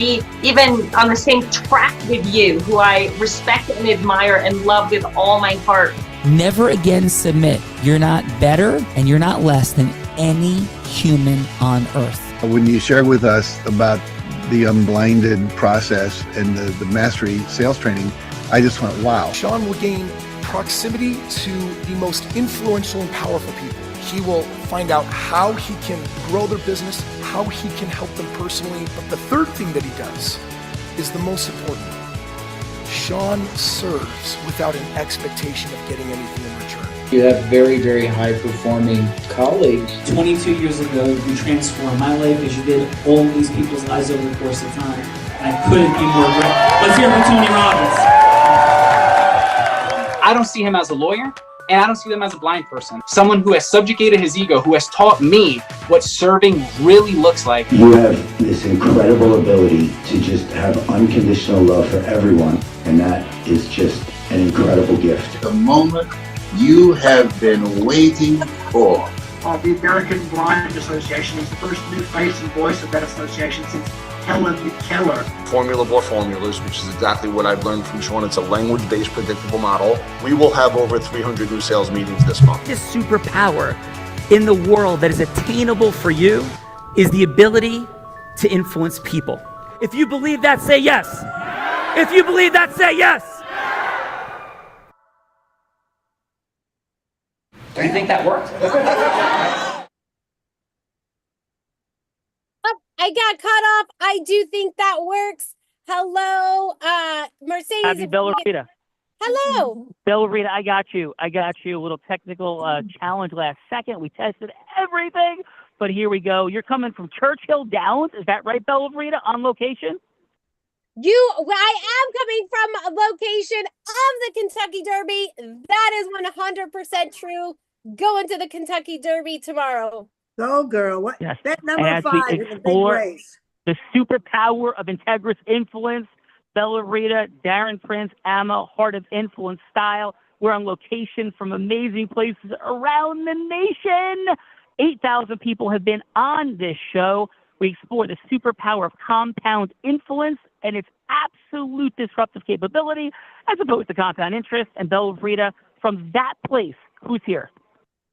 even on the same track with you, who I respect and admire and love with all my heart. Never again submit. You're not better and you're not less than any human on earth. When you shared with us about the unblinded process and the mastery sales training, I just went, wow. Sean will gain proximity to the most influential and powerful people. He will find out how he can grow their business, how he can help them personally. But the third thing that he does is the most important. Sean serves without an expectation of getting anything in return. You have very, very high-performing colleagues. 22 years ago, you transformed my life as you did all these people's lives over the course of time. And I couldn't be more grateful. Let's hear it for Tony Robbins. I don't see him as a lawyer, and I don't see him as a blind person. Someone who has subjugated his ego, who has taught me what serving really looks like. You have this incredible ability to just have unconditional love for everyone, and that is just an incredible gift. The moment you have been waiting for. The American Blind Association is the first new face and voice of that association since Helen Keller. Formula for formulas, which is exactly what I've learned from Sean. It's a language-based predictable model. We will have over 300 new sales meetings this month. This superpower in the world that is attainable for you is the ability to influence people. If you believe that, say yes. If you believe that, say yes. Do you think that worked? I got cut off. I do think that works. Hello, Mercedes. Happy Bella Rita. Hello. Bella Rita, I got you. A little technical challenge last second. We tested everything, but here we go. You're coming from Churchill Downs. Is that right, Bella Rita, on location? I am coming from a location of the Kentucky Derby. That is 100% true. Going to the Kentucky Derby tomorrow. Go, girl. What? Yes. Bet number 5 in the big race. The superpower of Integris Influence, Bella Rita, Darren Prince, Amma, Heart of Influence Style. We're on location from amazing places around the nation. 8,000 people have been on this show. We explore the superpower of compound influence and its absolute disruptive capability as opposed to compound interest. And Bella Rita, from that place, who's here?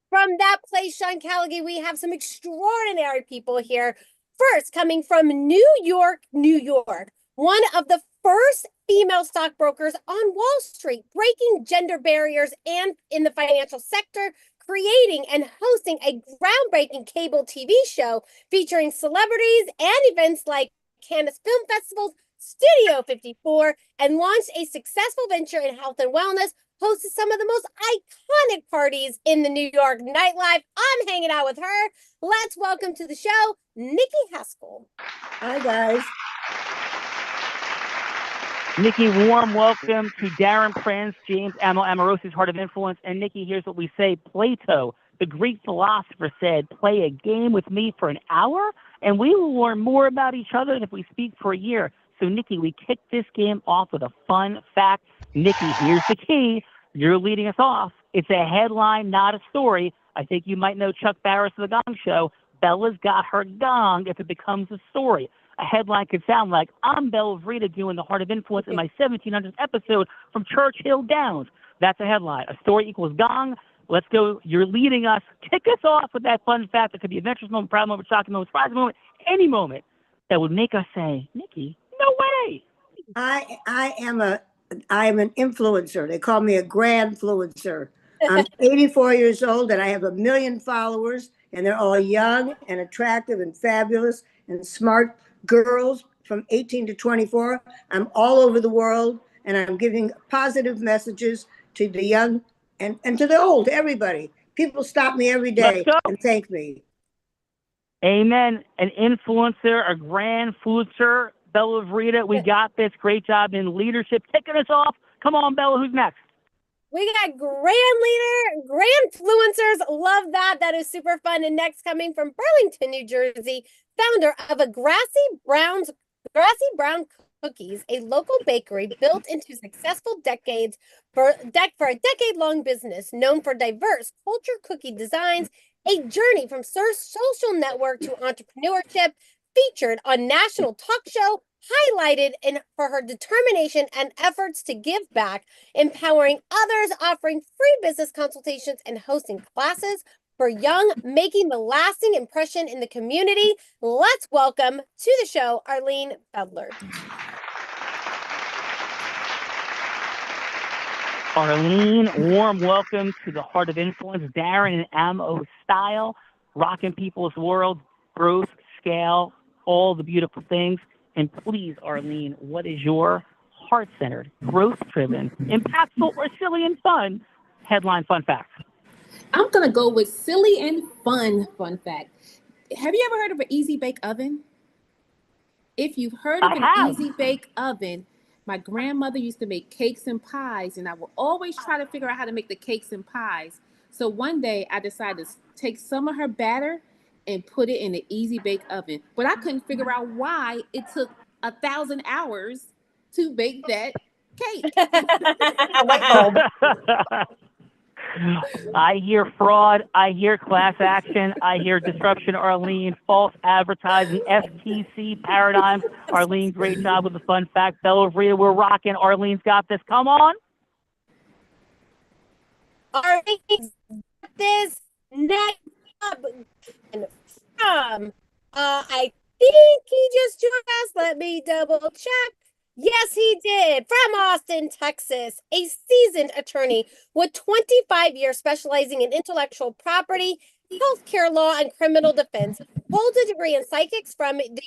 From that place, Sean Callaghan, we have some extraordinary people here. First, coming from New York, New York, one of the first female stockbrokers on Wall Street, breaking gender barriers and in the financial sector, creating and hosting a groundbreaking cable TV show featuring celebrities and events like Cannes Film Festival's Studio 54, and launched a successful venture in health and wellness, hosted some of the most iconic parties in the New York nightlife. I'm hanging out with her. Let's welcome to the show, Nikki Haskell. Hi, guys. Nikki, warm welcome to Darren Prince, James Amorosi's Heart of Influence. And Nikki, here's what we say. Plato, the Greek philosopher, said, play a game with me for an hour, and we will learn more about each other than if we speak for a year. So, Nikki, we kick this game off with a fun fact. Nikki, here's the key. You're leading us off. It's a headline, not a story. I think you might know Chuck Barris of The Gong Show. Bella's got her gong if it becomes a story. A headline could sound like, I'm Bella Rita doing the Heart of Influence in my 1700th episode from Churchill Downs. That's a headline. A story equals gong. Let's go. You're leading us. Kick us off with that fun fact. It could be adventurous moment, proud moment, shocking moment, surprising moment, any moment that would make us say, Nikki, no way. I am an influencer. They call me a grand-fluencer. I'm 84 years old and I have 1 million followers, and they're all young and attractive and fabulous and smart girls from 18 to 24. I'm all over the world, and I'm giving positive messages to the young and to the old, to everybody. People stop me every day and thank me. Amen. An influencer, a grand influencer. Bella Rita, we got this. Great job in leadership. Kicking us off. Come on, Bella, who's next? We got grand leader, grand influencers. Love that. That is super fun. And next, coming from Burlington, New Jersey, founder of a Grassy Brown Cookies, a local bakery built into successful decades for a decade-long business known for diverse culture cookie designs, a journey from social network to entrepreneurship, featured on national talk show highlighted for her determination and efforts to give back, empowering others, offering free business consultations, and hosting classes for young, making the lasting impression in the community. Let's welcome to the show, Arlene Bedler. Arlene, warm welcome to the Heart of Influence. Darren and Amo style, rocking people's world, growth, scale, all the beautiful things. And please, Arlene, what is your heart-centered, growth-driven, impactful, or silly and fun headline fun fact? I'm going to go with silly and fun fact. Have you ever heard of an easy bake oven? If you've heard of an easy bake oven, my grandmother used to make cakes and pies, and I would always try to figure out how to make the cakes and pies. So one day I decided to take some of her batter and put it in the easy bake oven. But I couldn't figure out why it took 1,000 hours to bake that cake. I hear fraud. I hear class action. I hear disruption, Arlene, false advertising, FTC paradigms. Arlene, great job with the fun fact. Bella Rita, we're rocking. Arlene's got this. Come on. Arlene's got this. Next up from, I think he just joined us. Let me double check. Yes, he did. From Austin, Texas, a seasoned attorney with 25 years specializing in intellectual property, healthcare law, and criminal defense. Holds a degree in psychics from the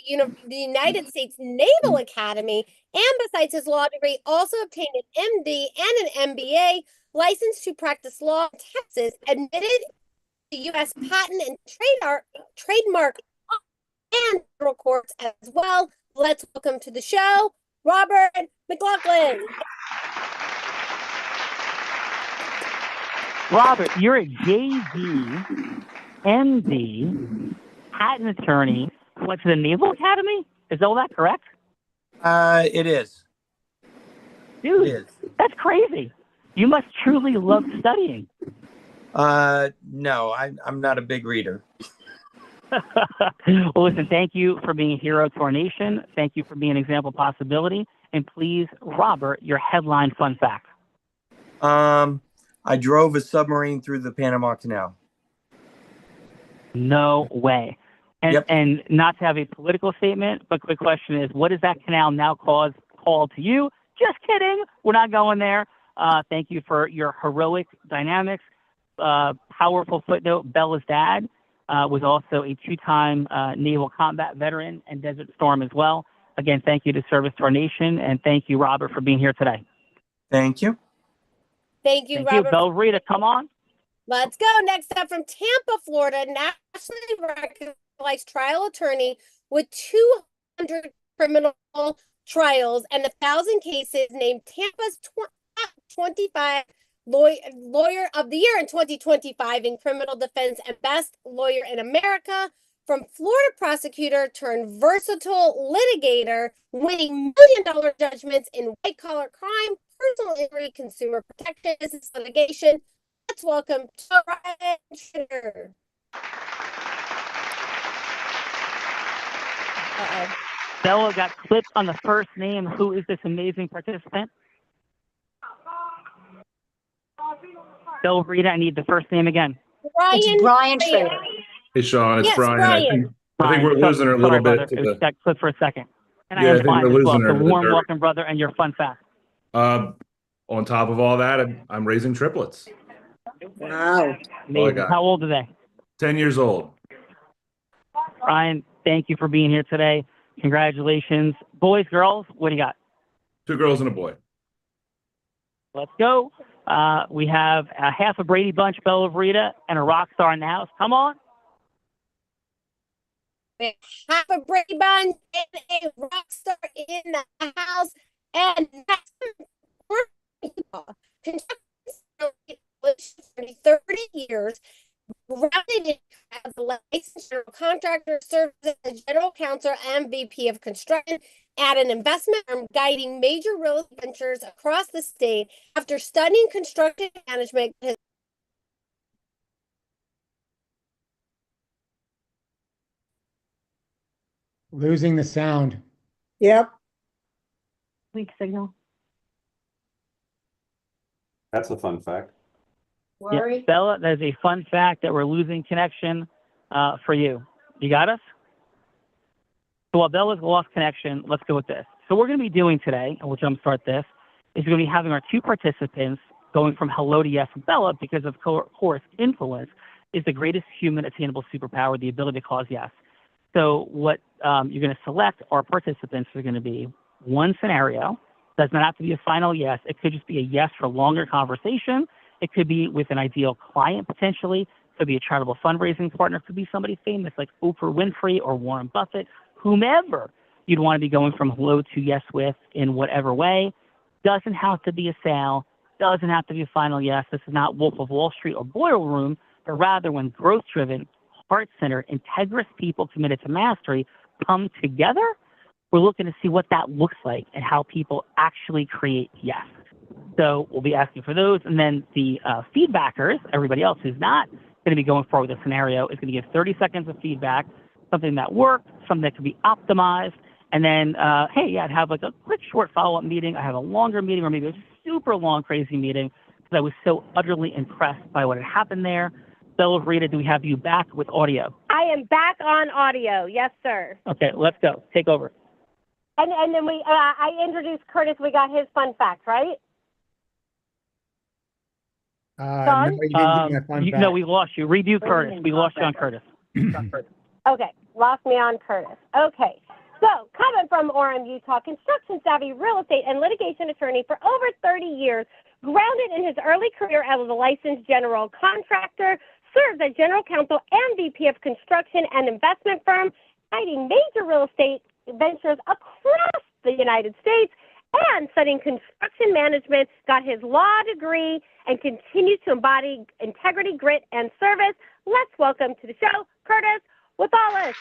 United States Naval Academy, and besides his law degree, also obtained an MD and an MBA, licensed to practice law in Texas, admitted to U.S. patent and trademark and federal courts as well. Let's welcome to the show, Robert McLaughlin. Robert, you're a JD, MD, patent attorney, went to the Naval Academy? Is all that correct? It is. Dude, it is. That's crazy. You must truly love studying. No, I'm not a big reader. Well, listen, thank you for being a hero to our nation. Thank you for being an example of possibility. And please, Robert, your headline fun fact. I drove a submarine through the Panama Canal. No way. And not to have a political statement, but the question is, what is that canal now called to you? Just kidding. We're not going there. Thank you for your heroic dynamics. Powerful footnote, Bella's dad was also a two-time naval combat veteran and Desert Storm as well. Again, thank you to service to our nation, and thank you, Robert, for being here today. Thank you. Thank you, Thank Robert. you. Bella Rita, come on. Let's go. Next up from Tampa, Florida, nationally recognized trial attorney with 200 criminal trials and 1,000 cases, named Tampa's 25 Lawyer of the Year in 2025 in criminal defense and best lawyer in America. From Florida prosecutor turned versatile litigator, winning million-dollar judgments in white-collar crime, personal injury, consumer protection, business litigation. Let's welcome to Ryan Schroeder. Bella got clipped on the first name. Who is this amazing participant? Bella Rita, I need the first name again. Brian Schroeder. Hey, Sean, it's Yes, Brian. Brian. I think we're losing her a little bit. It was that clip for a second. And Yeah, I I am think fine we're as well. losing her So to the warm dirt. welcome, brother, and your fun fact. On top of all that, I'm raising triplets. Wow. Amazing. got. How old are they? 10 years old. Brian, thank you for being here today. Congratulations. Boys, girls, what do you got? 2 girls and a boy. Let's go. We have a half a Brady Bunch, Bella Rita, and a rock star in the house. Come on. Half a Brady Bunch and a rock star in the house. And next, for 30 years, grounded as a licensed general contractor, served as a general counsel and VP of construction at an investment firm guiding major real estate ventures across the state. After studying construction management, Losing the sound. Yep. Weak signal. That's a fun fact. Yeah, Bella, there's a fun fact that we're losing connection for you. You got us? So while Bella's lost connection, let's go with this. So what we're going to be doing today, and we'll jumpstart this, is we're going to be having our two participants going from hello to yes with Bella because, of course, influence is the greatest human attainable superpower, the ability to cause yes. So what you're going to select, our participants are going to be one scenario. Does not have to be a final yes. It could just be a yes for longer conversation. It could be with an ideal client potentially. It could be a charitable fundraising partner. It could be somebody famous like Oprah Winfrey or Warren Buffett, whomever you'd want to be going from hello to yes with in whatever way. Doesn't have to be a sale. Doesn't have to be a final yes. This is not Wolf of Wall Street or Boiler Room, but rather when growth-driven, heart-centered, integrous people committed to mastery come together, we're looking to see what that looks like and how people actually create yes. So we'll be asking for those. And then the feedbackers, everybody else who's not going to be going forward with a scenario, is going to give 30 seconds of feedback, something that worked, something that could be optimized. And then, hey, yeah, I'd have like a quick short follow-up meeting. I have a longer meeting or maybe a super long, crazy meeting because I was so utterly impressed by what had happened there. Bella Rita, do we have you back with audio? I am back on audio. Yes, sir. Okay, let's go. Take over. And then I introduced Curtis. We got his fun fact, right? No, you didn't give me my fun fact. No, we lost you. Redo Curtis. We lost you on Curtis. Okay, lost me on Curtis. Okay, so coming from Orem, Utah, construction savvy real estate and litigation attorney for over 30 years, grounded in his early career as a licensed general contractor, served as general counsel and VP of construction and investment firm, guiding major real estate ventures across the United States, and studying construction management, got his law degree, and continues to embody integrity, grit, and service. Let's welcome to the show, Curtis Wallace.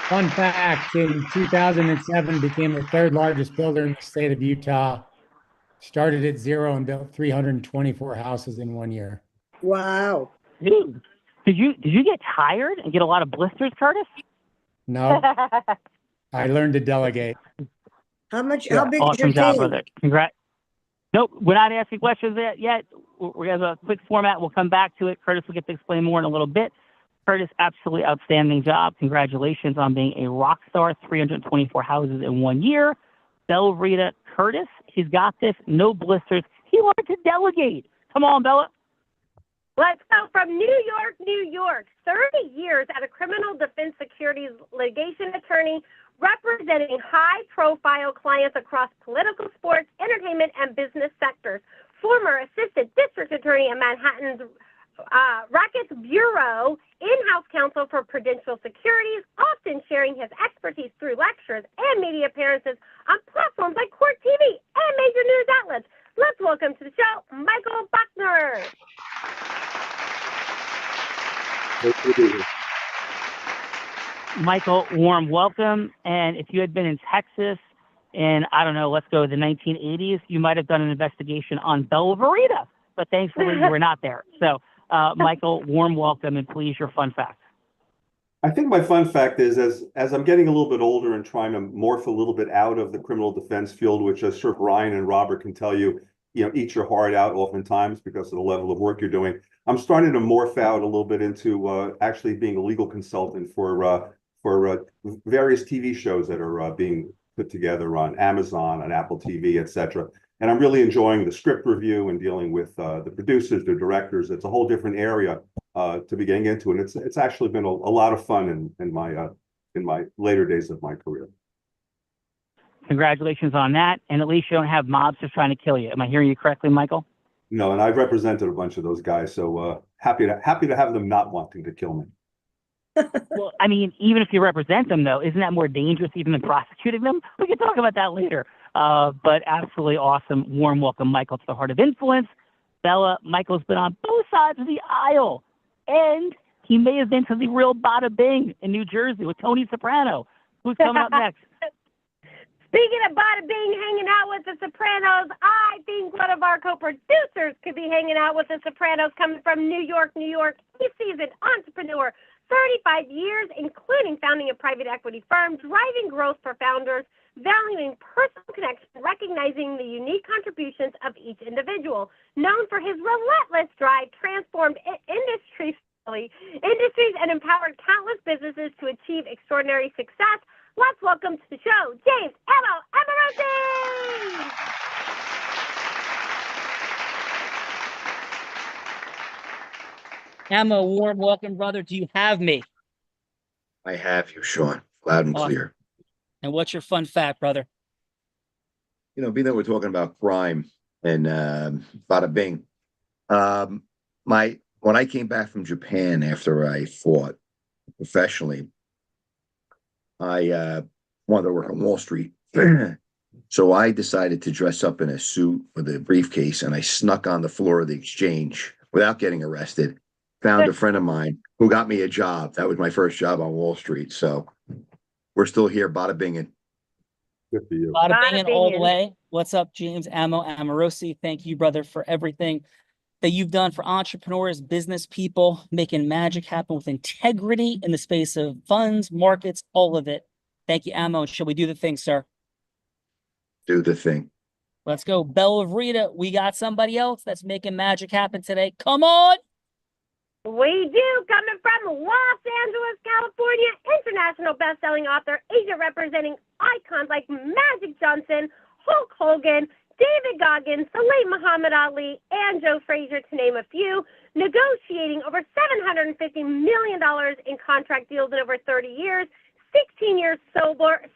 Fun fact, in 2007, became the third largest builder in the state of Utah. Started at zero and built 324 houses in 1 year. Wow. Dude, did you get tired and get a lot of blisters, Curtis? No. I learned to delegate. How big is your Awesome job, team? brother. Congrats. Nope, we're not asking questions yet. We have a quick format. We'll come back to it. Curtis will get to explain more in a little bit. Curtis, absolutely outstanding job. Congratulations on being a rock star, 324 houses in 1 year. Bella Rita, Curtis, he's got this. No blisters. He learned to delegate. Come on, Bella. Let's go from New York, New York. 30 years as a criminal defense securities litigation attorney, representing high-profile clients across political, sports, entertainment, and business sectors. Former assistant district attorney in Manhattan's Rackets Bureau, in-house counsel for Prudential Securities, often sharing his expertise through lectures and media appearances on platforms like Court TV and major news outlets. Let's welcome to the show, Michael Buckner. Michael, warm welcome. And if you had been in Texas in, I don't know, let's go the 1980s, you might have done an investigation on Bella Rita, but thankfully you were not there. So, Michael, warm welcome, and please, your fun fact. I think my fun fact is as I'm getting a little bit older and trying to morph a little bit out of the criminal defense field, which I'm sure Brian and Robert can tell you, eat your heart out oftentimes because of the level of work you're doing. I'm starting to morph out a little bit into actually being a legal consultant for various TV shows that are being put together on Amazon, on Apple TV, etc. And I'm really enjoying the script review and dealing with the producers, the directors. It's a whole different area to be getting into, and it's actually been a lot of fun in my later days of my career. Congratulations on that, and at least you don't have mobsters trying to kill you. Am I hearing you correctly, Michael? No, and I've represented a bunch of those guys, so happy to have them not wanting to kill me. Well, I mean, even if you represent them, though, isn't that more dangerous even than prosecuting them? We can talk about that later. But absolutely awesome. Warm welcome, Michael, to the Heart of Influence. Bella, Michael's been on both sides of the aisle, and he may have been to the real Bada Bing in New Jersey with Tony Soprano. Who's coming up next? Speaking of Bada Bing hanging out with the Sopranos, I think one of our co-producers could be hanging out with the Sopranos, coming from New York, New York. He's seasoned entrepreneur, 35 years, including founding a private equity firm, driving growth for founders, valuing personal connection, recognizing the unique contributions of each individual. Known for his relentless drive, transformed industries and empowered countless businesses to achieve extraordinary success. Let's welcome to the show, James Amorosi! Emma, warm welcome, brother. Do you have me? I have you, Sean, loud and Awesome. clear. And what's your fun fact, brother? You know, being that we're talking about crime and bada bing, when I came back from Japan after I fought professionally, I wanted to work on Wall Street. So I decided to dress up in a suit with a briefcase, and I snuck on the floor of the exchange without getting arrested. Found a friend of mine who got me a job. That was my first job on Wall Street. So we're still here, bada binging. Good for you. Bada binging all the way. What's up, James Amorosi? Thank you, brother, for everything that you've done for entrepreneurs, business people, making magic happen with integrity in the space of funds, markets, all of it. Thank you, Amo. Shall we do the thing, sir? Do the thing. Let's go. Bella Rita, we got somebody else that's making magic happen today. Come on. We do, coming from Los Angeles, California, international best-selling author, agent representing icons like Magic Johnson, Hulk Hogan, David Goggins, Salim Muhammad Ali, and Joe Frazier, to name a few, negotiating over $750 million in contract deals in over 30 years, 16 years sober,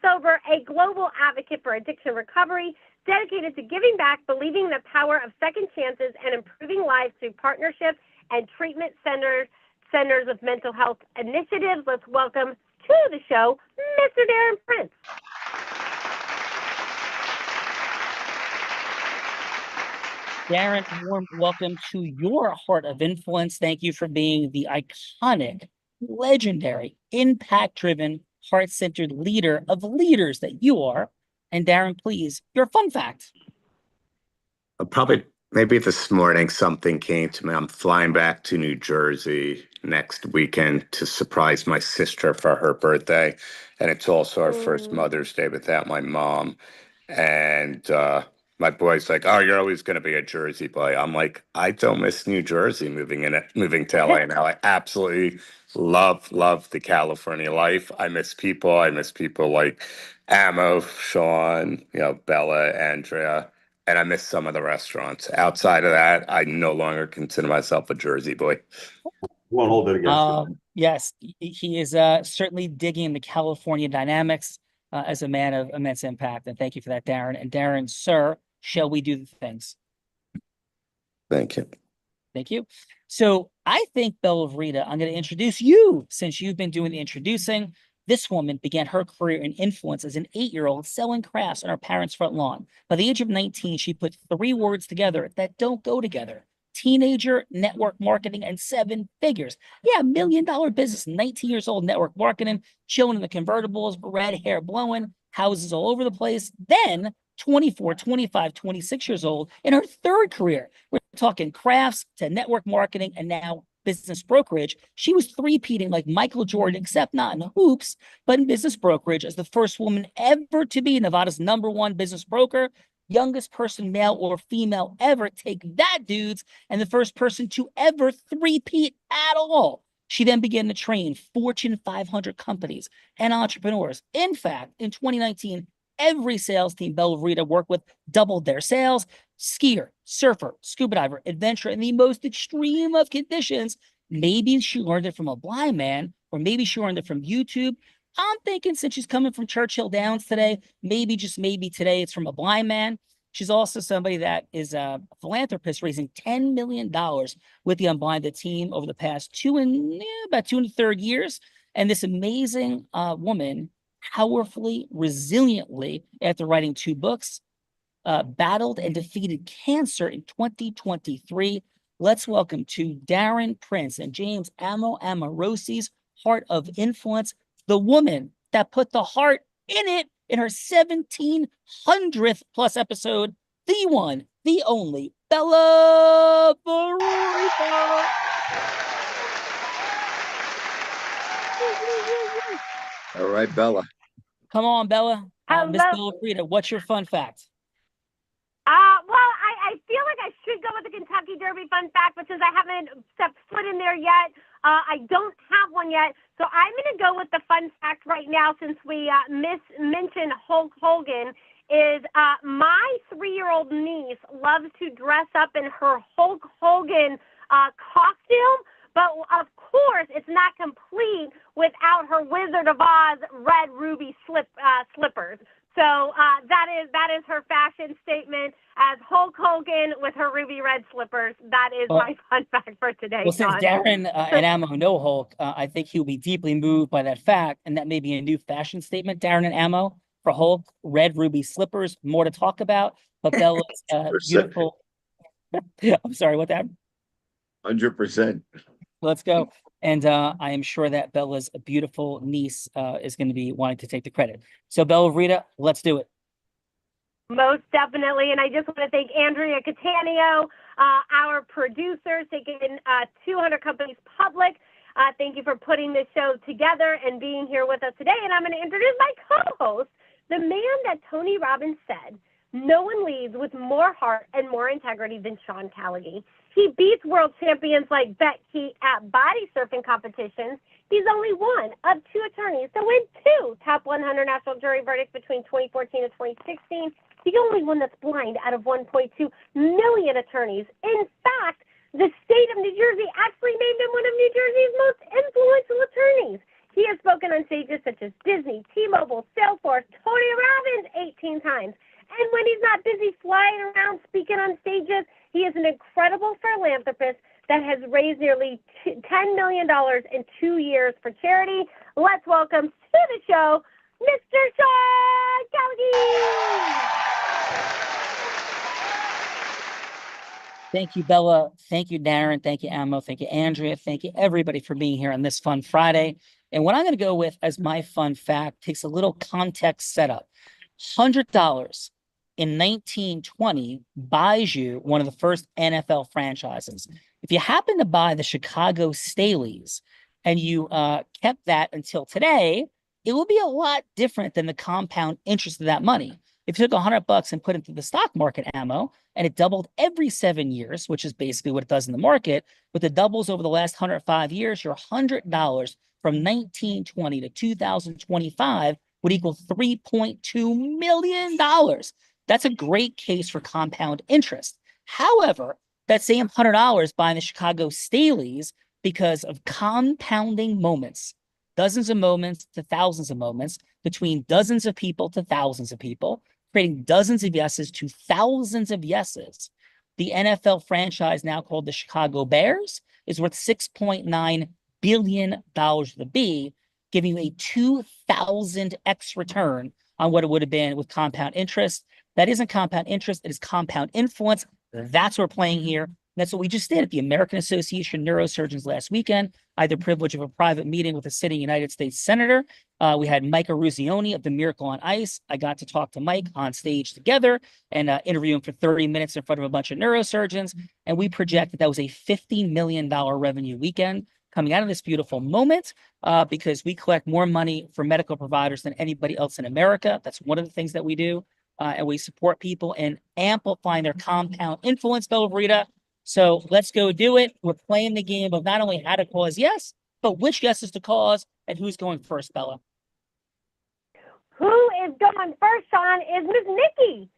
a global advocate for addiction recovery, dedicated to giving back, believing in the power of second chances, and improving lives through partnerships and treatment centers of mental health initiatives. Let's welcome to the show, Mr. Darren Prince. Darren, warm welcome to your Heart of Influence. Thank you for being the iconic, legendary, impact-driven, heart-centered leader of leaders that you are. And Darren, please, your fun fact. Maybe this morning something came to me. I'm flying back to New Jersey next weekend to surprise my sister for her birthday. And it's also our first Mother's Day without my mom. And my boy's like, "Oh, you're always going to be a Jersey boy." I'm like, I don't miss New Jersey moving to LA now. I absolutely love the California life. I miss people like Amo, Sean, Bella, Andrea. And I miss some of the restaurants. Outside of that, I no longer consider myself a Jersey boy. Won't hold it against you. Yes, he is certainly digging the California dynamics as a man of immense impact. And thank you for that, Darren. And Darren, sir, shall we do the things? Thank you. Thank you. So I think, Bella Rita, I'm going to introduce you since you've been doing the introducing. This woman began her career in influence as an 8-year-old selling crafts on her parents' front lawn. By the age of 19, she put 3 words together that don't go together: teenager, network marketing, and 7 figures. Yeah, $1 million business, 19 years old, network marketing, chilling in the convertibles, red hair blowing, houses all over the place. Then 24, 25, 26 years old in her 3rd career. We're talking crafts to network marketing and now business brokerage. She was three-peating like Michael Jordan, except not in hoops, but in business brokerage, as the first woman ever to be Nevada's #1 business broker, youngest person, male or female, ever. Take that, dudes. And the first person to ever three-peat at all. She then began to train Fortune 500 companies and entrepreneurs. In fact, in 2019, every sales team Bella Rita worked with doubled their sales. Skier, surfer, scuba diver, adventurer in the most extreme of conditions. Maybe she learned it from a blind man, or maybe she learned it from YouTube. I'm thinking since she's coming from Churchill Downs today, maybe, just maybe today, it's from a blind man. She's also somebody that is a philanthropist, raising $10 million with the Unblinded team over the past about 2 1/3 years. And this amazing woman, powerfully, resiliently, after writing 2 books, battled and defeated cancer in 2023. Let's welcome to Darren Prince and James Amorosi's Heart of Influence, the woman that put the heart in it in her 1700th plus episode, the one, the only, Bella Rita. All right, Bella. Come on, Bella. Miss Hello. Bella Frida, what's your fun fact? Well, I feel like I should go with the Kentucky Derby fun fact, but since I haven't stepped foot in there yet, I don't have one yet. So I'm going to go with the fun fact right now, since we mentioned Hulk Hogan, is my 3-year-old niece loves to dress up in her Hulk Hogan costume, but of course it's not complete without her Wizard of Oz red ruby slippers. So that is her fashion statement as Hulk Hogan with her ruby red slippers. That is my fun fact for today. Well, since Sean. Darren and Ammo know Hulk, I think he'll be deeply moved by that fact, and that may be a new fashion statement, Darren and Ammo, for Hulk, red ruby slippers. More to talk about, but Bella's beautiful. I'm sorry, what that? 100%. Let's go. And I am sure that Bella's beautiful niece is going to be wanting to take the credit. So Bella Rita, let's do it. Most definitely. And I just want to thank Andrea Catania, our producers, taking 200 Companies Public. Thank you for putting this show together and being here with us today. And I'm going to introduce my co-host, the man that Tony Robbins said, no one leads with more heart and more integrity than Sean Callagy. He beats world champions like Bet Keat at body surfing competitions. He's only one of 2 attorneys to win 2 top 100 national jury verdicts between 2014 and 2016. The only one that's blind out of 1.2 million attorneys. In fact, the state of New Jersey actually named him one of New Jersey's most influential attorneys. He has spoken on stages such as Disney, T-Mobile, Salesforce, Tony Robbins 18 times. And when he's not busy flying around speaking on stages, he is an incredible philanthropist that has raised nearly $10 million in 2 years for charity. Let's welcome to the show, Mr. Sean Callagy. Thank you, Bella. Thank you, Darren. Thank you, Ammo. Thank you, Andrea. Thank you, everybody, for being here on this fun Friday. And what I'm going to go with as my fun fact takes a little context setup. $100 in 1920 buys you one of the first NFL franchises. If you happen to buy the Chicago Staleys and you kept that until today, it will be a lot different than the compound interest of that money. If you took $100 and put it into the stock market, Ammo, and it doubled every 7 years, which is basically what it does in the market, with the doubles over the last 105 years, your $100 from 1920 to 2025 would equal $3.2 million. That's a great case for compound interest. However, that same $100 buying the Chicago Staleys, because of compounding moments, dozens of moments to thousands of moments, between dozens of people to thousands of people, creating dozens of yeses to thousands of yeses. The NFL franchise, now called the Chicago Bears, is worth $6.9 billion with a B, giving you a 2,000x return on what it would have been with compound interest. That isn't compound interest, it is compound influence. That's what we're playing here. That's what we just did at the American Association of Neurosurgeons last weekend. I had the privilege of a private meeting with a sitting United States Senator. We had Mike Eruzione of the Miracle on Ice. I got to talk to Mike on stage together and interview him for 30 minutes in front of a bunch of neurosurgeons. And we projected that was a $50 million revenue weekend coming out of this beautiful moment because we collect more money for medical providers than anybody else in America. That's one of the things that we do. And we support people in amplifying their compound influence, Bella Rita. So let's go do it. We're playing the game of not only how to cause yes, but which yeses to cause and who's going first, Bella. Who is going first, Sean, is Miss Nikki.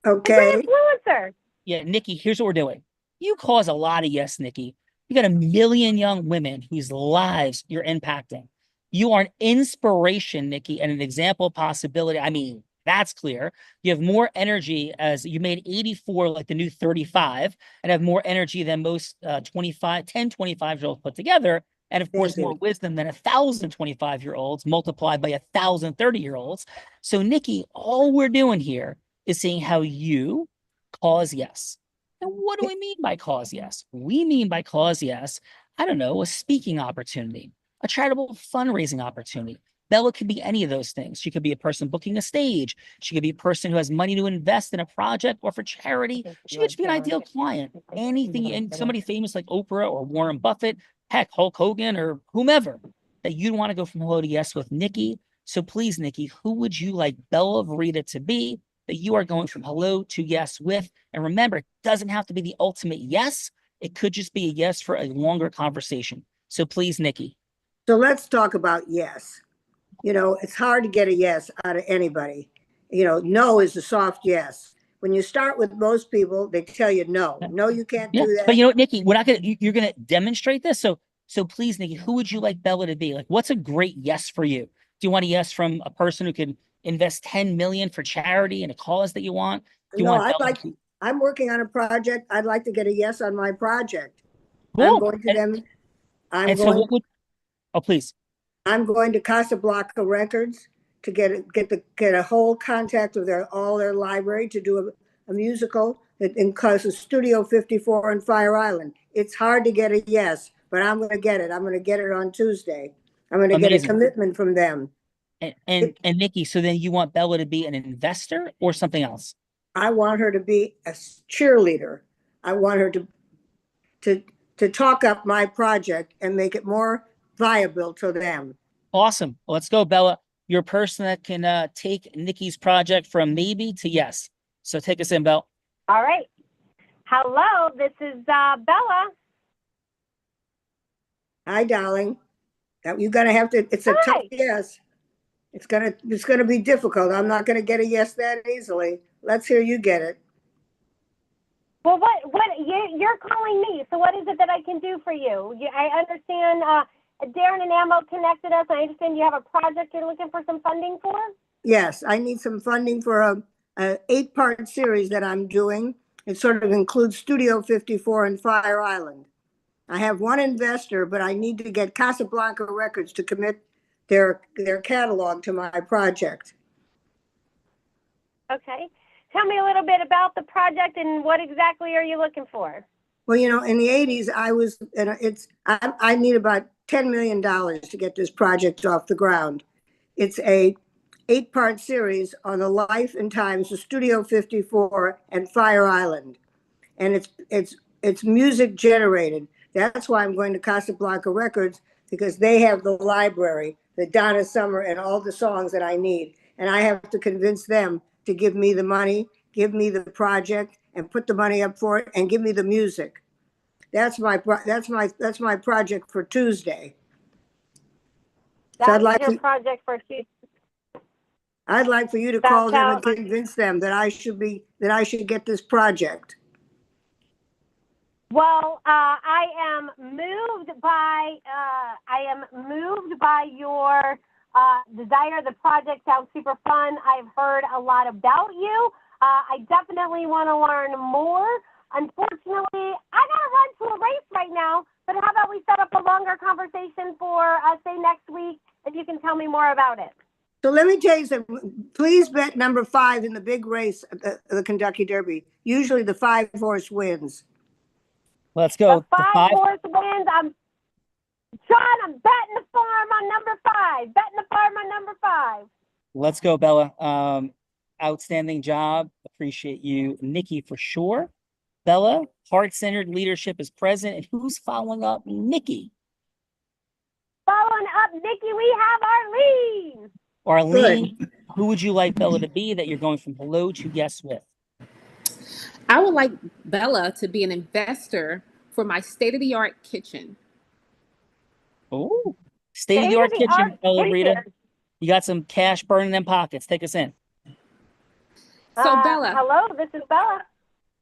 Okay. The influencer. Yeah, Nikki, here's what we're doing. You cause a lot of yes, Nikki. You got 1 million young women whose lives you're impacting. You are an inspiration, Nikki, and an example of possibility. I mean, that's clear. You have more energy as you made 84 like the new 35 and have more energy than most 25-year-olds put together. And of course, more wisdom than 1,000 25-year-olds multiplied by 1,000 30-year-olds. So, Nikki, all we're doing here is seeing how you cause yes. And what do we mean by cause yes? We mean by cause yes, I don't know, a speaking opportunity, a charitable fundraising opportunity. Bella could be any of those things. She could be a person booking a stage. She could be a person who has money to invest in a project or for charity. She could just be an ideal client. Anything, and somebody famous like Oprah or Warren Buffett, heck, Hulk Hogan or whomever, that you'd want to go from hello to yes with. Nikki, So please, Nikki, who would you like Bella Verita to be that you are going from hello to yes with? And remember, it doesn't have to be the ultimate yes. It could just be a yes for a longer conversation. So please, Nikki. So let's talk about yes. You know, it's hard to get a yes out of anybody. You know, no is a soft yes. When you start with most people, they tell you no. No, you can't do that. But you know what, Nikki, we're not gonna you're gonna demonstrate this. So please, Nikki, who would you like Bella to be? Like, what's a great yes for you? Do you want a yes from a person who can invest 10 million for charity and a cause that you want? Do you No, want Bella I'm working on a project. I'd like to get a yes on my project. Cool. I'm going to them. So what would, oh, please. I'm going to Casablanca Records to get a whole contact of all their library to do a musical that includes Studio 54 in Fire Island. It's hard to get a yes, but I'm going to get it. I'm going to get it on Tuesday. I'm going to get a commitment from them. And Nikki, so then you want Bella to be an investor or something else? I want her to be a cheerleader. I want her to talk up my project and make it more viable to them. Awesome. Let's go, Bella. You're a person that can take Nikki's project from maybe to yes. So take us in, Belle. All right. Hello, this is Bella. Hi, darling. You're gonna have to. It's a tough yes. It's gonna be difficult. I'm not gonna get a yes that easily. Let's hear you get it. Well, you're calling me. So what is it that I can do for you? I understand Darren and Ammo connected us. I understand you have a project you're looking for some funding for. Yes, I need some funding for a 8-part series that I'm doing. It sort of includes Studio 54 and Fire Island. I have one investor, but I need to get Casablanca Records to commit their catalog to my project. Okay. Tell me a little bit about the project and what exactly are you looking for? Well, you know, in the 80s, I need about $10 million to get this project off the ground. It's a 8-part series on the life and times of Studio 54 and Fire Island. And it's music generated. That's why I'm going to Casablanca Records, because they have the library, the Donna Summer, and all the songs that I need. And I have to convince them to give me the money, give me the project, and put the money up for it, and give me the music. That's my project for Tuesday. That's your project for Tuesday. I'd like for you to call them and convince them that I should get this project. Well, I am moved by your desire. The project sounds super fun. I've heard a lot about you. I definitely want to learn more. Unfortunately, I gotta run to a race right now. But how about we set up a longer conversation for say next week, and you can tell me more about it. So let me tell you something. Please bet number 5 in the big race at the Kentucky Derby. Usually the 5-horse wins. Let's go. The 5-horse wins. I'm betting the farm on number 5. Betting the farm on number 5. Let's go, Bella. Outstanding job. Appreciate you, Nikki, for sure. Bella, heart-centered leadership is present. And who's following up? Nikki. Following up, Nikki, we have Arlene. Arlene, who would you like Bella to be that you're going from hello to yes with? I would like Bella to be an investor for my state-of-the-art kitchen. Oh, state-of-the-art kitchen, Bella Rita. You got some cash burning in pockets. Take us in. So Bella. Hello, this is Bella.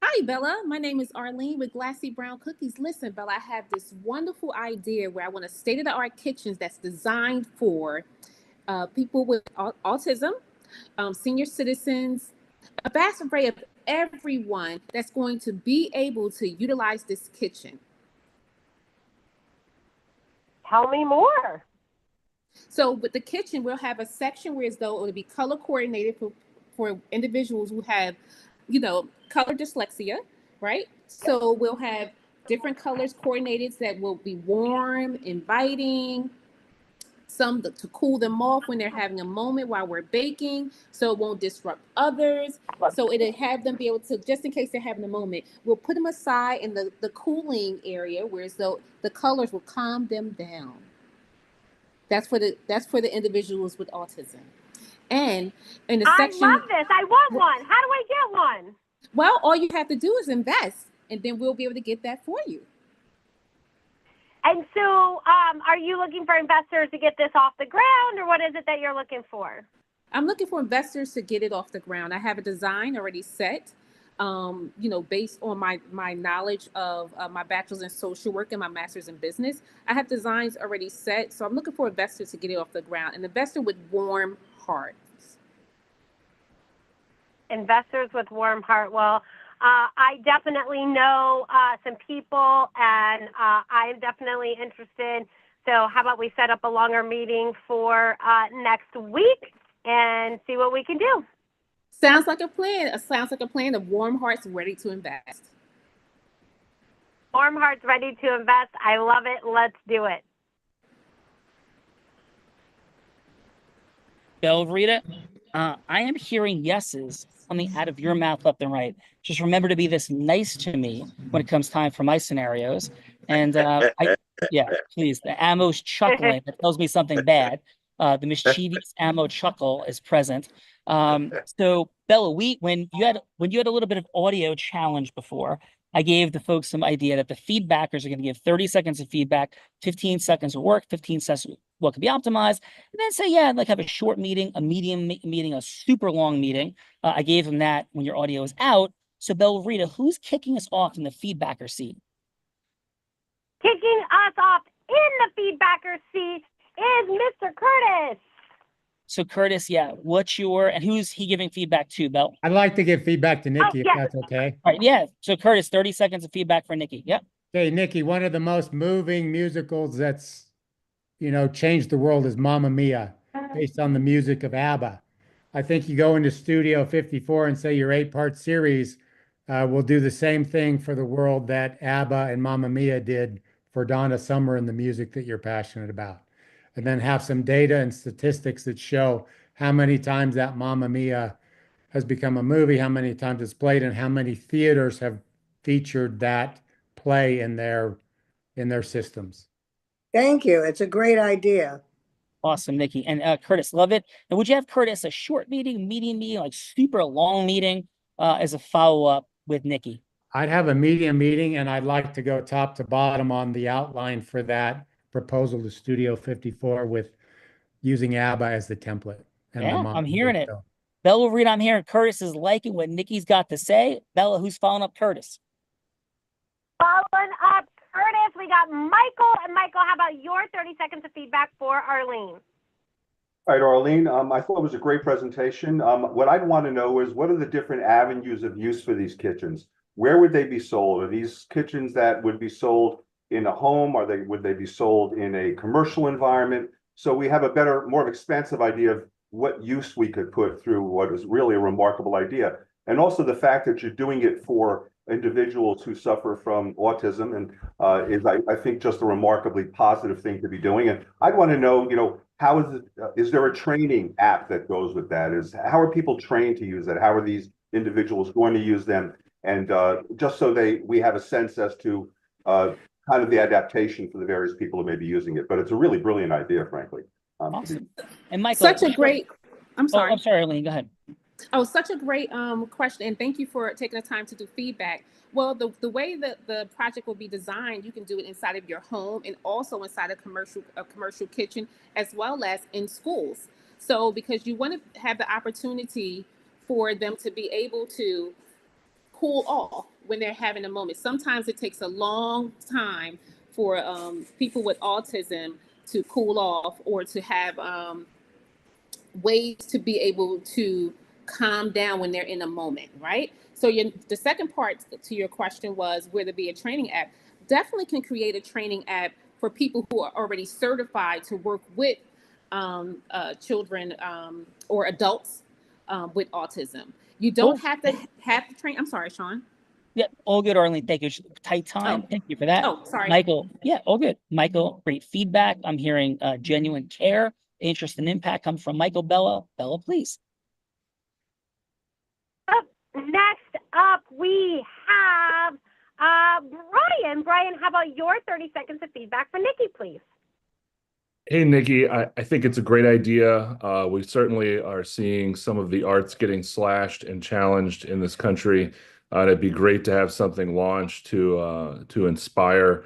Hi, Bella. My name is Arlene with Glassy Brown Cookies. Listen, Bella, I have this wonderful idea where I want a state-of-the-art kitchen that's designed for people with autism, senior citizens, a vast array of everyone that's going to be able to utilize this kitchen. Tell me more. So with the kitchen, we'll have a section where as though it'll be color coordinated for individuals who have, color dyslexia, right? So we'll have different colors coordinated that will be warm, inviting, some to cool them off when they're having a moment while we're baking, so it won't disrupt others. So it'll have them be able to, just in case they're having a moment, we'll put them aside in the cooling area where as though the colors will calm them down. That's for the individuals with autism. And in the section, I love this. I want one. How do I get one? Well, all you have to do is invest, and then we'll be able to get that for you. And so, are you looking for investors to get this off the ground, or what is it that you're looking for? I'm looking for investors to get it off the ground. I have a design already set, based on my knowledge of my bachelor's in social work and my master's in business. I have designs already set, so I'm looking for investors to get it off the ground. An investor with warm heart. Investors with warm heart. Well, I definitely know some people, and I'm definitely interested. So how about we set up a longer meeting for next week and see what we can do? Sounds like a plan. Sounds like a plan of warm hearts ready to invest. Warm hearts ready to invest. I love it. Let's do it. Bellerita, I am hearing yeses coming out of your mouth left and right. Just remember to be this nice to me when it comes time for my scenarios. And please, the ammo's chuckling. That tells me something bad. The mischievous ammo chuckle is present. So Bella, when you had a little bit of audio challenge before, I gave the folks some idea that the feedbackers are going to give 30 seconds of feedback, 15 seconds of work, 15 seconds what can be optimized, and then say, have a short meeting, a medium meeting, a super long meeting. I gave them that when your audio is out. So Bellerita, who's kicking us off in the feedbacker seat? Kicking us off in the feedbacker seat is Mr. Curtis. So Curtis, and who's he giving feedback to, Belle? I'd like to give feedback to Nikki, if that's okay. All right, so Curtis, 30 seconds of feedback for Nikki. Yep. Okay, Nikki, one of the most moving musicals that's, changed the world is Mamma Mia, based on the music of ABBA. I think you go into Studio 54 and say your 8-part series will do the same thing for the world that ABBA and Mamma Mia did for Donna Summer and the music that you're passionate about. And then have some data and statistics that show how many times that Mamma Mia has become a movie, how many times it's played, and how many theaters have featured that play in their systems. Thank you. It's a great idea. Awesome, Nikki. And Curtis, love it. And would you have Curtis a short meeting, medium meeting, like super long meeting as a follow-up with Nikki? I'd have a medium meeting, and I'd like to go top to bottom on the outline for that proposal to Studio 54 with using ABBA as the template. And I'm hearing it. Bella Reed, I'm hearing Curtis is liking what Nikki's got to say. Bella, who's following up Curtis? Following up Curtis, we got Michael. And Michael, how about your 30 seconds of feedback for Arlene? All right, Arlene, I thought it was a great presentation. What I'd want to know is what are the different avenues of use for these kitchens? Where would they be sold? Are these kitchens that would be sold in a home? Would they be sold in a commercial environment? So we have a more expansive idea of what use we could put through what is really a remarkable idea. And also the fact that you're doing it for individuals who suffer from autism and is, I think, just a remarkably positive thing to be doing. And I'd want to know, how is there a training app that goes with that? How are people trained to use that? How are these individuals going to use them? And just so we have a sense as to kind of the adaptation for the various people who may be using it. But it's a really brilliant idea, frankly. Awesome. And Michael, I'm sorry. I'm sorry, Arlene, go ahead. Oh, such a great question, and thank you for taking the time to do feedback. Well, the way that the project will be designed, you can do it inside of your home and also inside a commercial kitchen, as well as in schools. So because you want to have the opportunity for them to be able to cool off when they're having a moment. Sometimes it takes a long time for people with autism to cool off or to have ways to be able to calm down when they're in a moment, right? So the second part to your question was, will there be a training app? Definitely can create a training app for people who are already certified to work with children or adults with autism. You don't have to train. I'm sorry, Sean. Yeah, all good, Arlene. Thank you. Tight time. Thank you for that. Oh, sorry. Michael, all good. Michael, great feedback. I'm hearing genuine care, interest, and impact come from Michael. Bella, please. Next up, we have Brian. Brian, how about your 30 seconds of feedback for Nikki, please? Hey, Nikki, I think it's a great idea. We certainly are seeing some of the arts getting slashed and challenged in this country. It'd be great to have something launched to inspire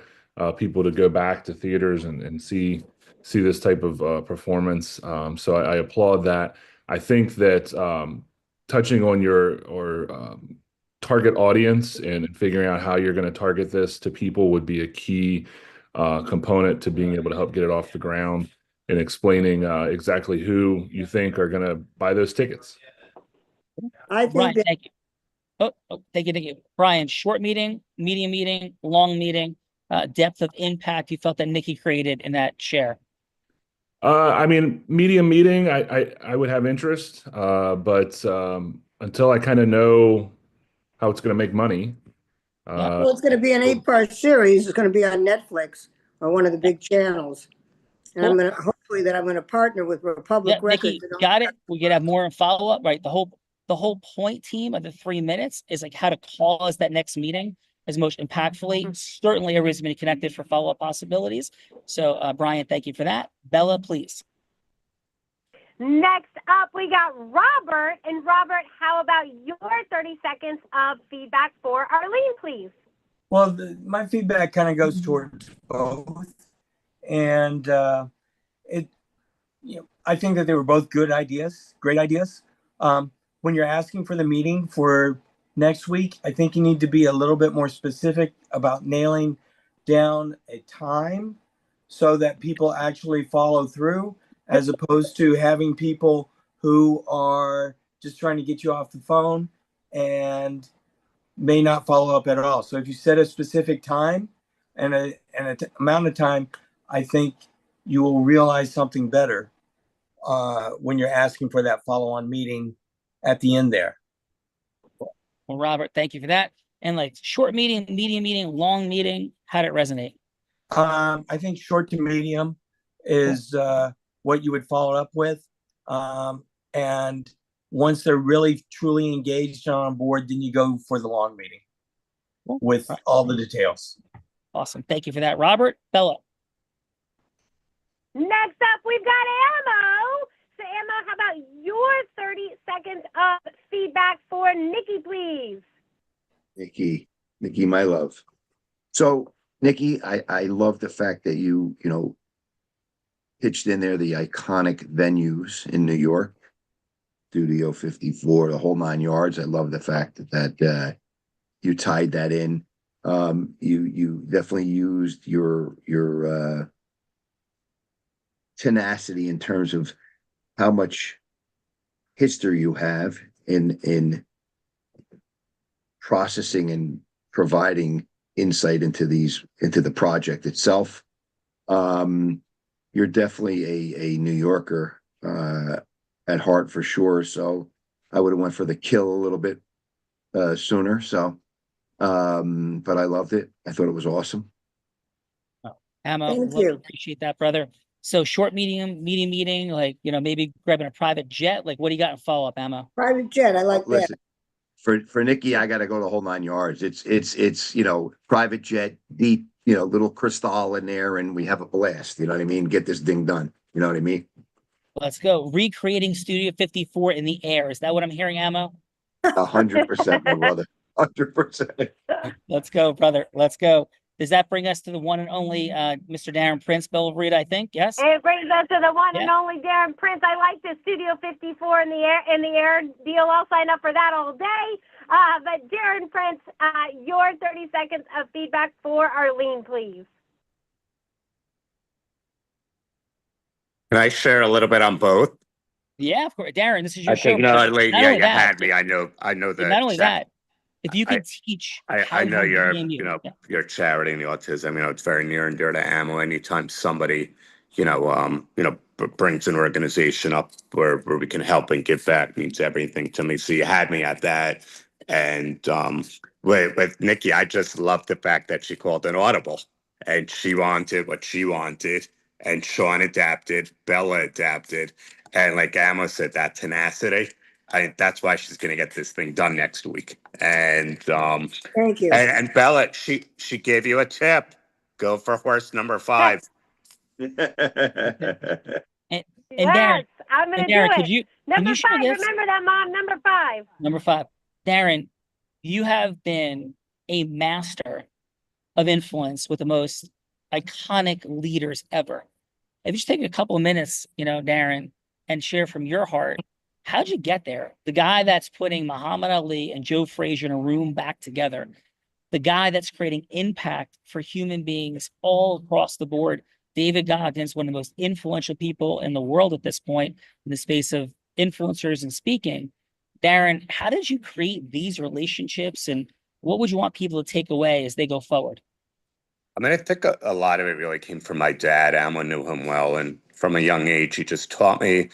people to go back to theaters and see this type of performance. So I applaud that. I think that touching on your target audience and figuring out how you're going to target this to people would be a key component to being able to help get it off the ground and explaining exactly who you think are going to buy those tickets. I think Brian, that thank you. Thank you. Brian, short meeting, medium meeting, long meeting, depth of impact you felt that Nikki created in that share. I mean, medium meeting, I would have interest, but until I kind of know how it's going to make money. well, it's going to be an 8-part series. It's going to be on Netflix or one of the big channels. And I'm going to hopefully that I'm going to partner with Republic Records. Nikki, got it. We could have more in follow up, right? The whole point, team, of the 3 minutes is like how to cause that next meeting as most impactfully. Certainly, everybody's been connected for follow up possibilities. So, Brian, thank you for that. Bella, please. Next up, we got Robert. And Robert, how about your 30 seconds of feedback for Arlene, please? Well, my feedback kind of goes towards both, and I think that they were both good ideas, great ideas. When you're asking for the meeting for next week, I think you need to be a little bit more specific about nailing down a time so that people actually follow through, as opposed to having people who are just trying to get you off the phone and may not follow up at all. So if you set a specific time and an amount of time, I think you will realize something better when you're asking for that follow-on meeting at the end there. Well, Robert, thank you for that. And like short meeting, medium meeting, long meeting, how did it resonate? I think short to medium is what you would follow up with. And once they're really truly engaged and on board, then you go for the long meeting with all the details. Awesome. Thank you for that, Robert. Bella. Next up, we've got Ammo. So, Ammo, how about your 30 seconds of feedback for Nikki, please? Nikki, my love. So, Nikki, I love the fact that you pitched in there the iconic venues in New York, Studio 54, the whole 9 yards. I love the fact that you tied that in. You definitely used your tenacity in terms of how much history you have in processing and providing insight into the project itself. You're definitely a New Yorker at heart for sure. So I would have went for the kill a little bit sooner. So, but I loved it. I thought it was awesome. Ammo, Thank love you. to appreciate that, brother. So short, medium meeting, like, maybe grabbing a private jet. Like, what do you got in follow up, Ammo? Private jet. I like that. Listen, for Nikki, I got to go the whole 9 yards. It's private jet, deep, little crystal in there, and we have a blast. You know what I mean? Get this thing done. You know what I mean? Let's go. Recreating Studio 54 in the air. Is that what I'm hearing, Ammo? 100%, my brother. 100%. Let's go, brother. Let's go. Does that bring us to the one and only Mr. Darren Prince, Bella Rita, I think? Yes? It brings us to the one and only Darren Prince. I like this Studio 54 in the air deal. I'll sign up for that all day. But Darren Prince, your 30 seconds of feedback for Arlene, please. Can I share a little bit on both? Yeah, of course. Darren, this is your I show. think, no, Not yeah, only you that, had me. I know that. not only that, if you could teach, I know your, Yeah. your charity and the autism. It's very near and dear to Ammo. Anytime somebody, brings an organization up where we can help and give back means everything to me. So you had me at that. And with Nikki, I just love the fact that she called an audible, and she wanted what she wanted, and Sean adapted, Bella adapted, and like Ammo said, that tenacity. That's why she's going to get this thing done next week. And Thank you. And Bella, she gave you a tip. Go for horse number 5. And Yes, Darren, I'm going to do Darren, it. can you Number share 5. this? Remember that, Mom. Number 5. Number 5, Darren, you have been a master of influence with the most iconic leaders ever. If you just take a couple of minutes, Darren, and share from your heart, how'd you get there? The guy that's putting Muhammad Ali and Joe Frazier in a room back together, the guy that's creating impact for human beings all across the board. David Goggins, one of the most influential people in the world at this point in the space of influencers and speaking. Darren, how did you create these relationships, and what would you want people to take away as they go forward? I mean, I think a lot of it really came from my dad. Alma knew him well, and from a young age, he just taught me,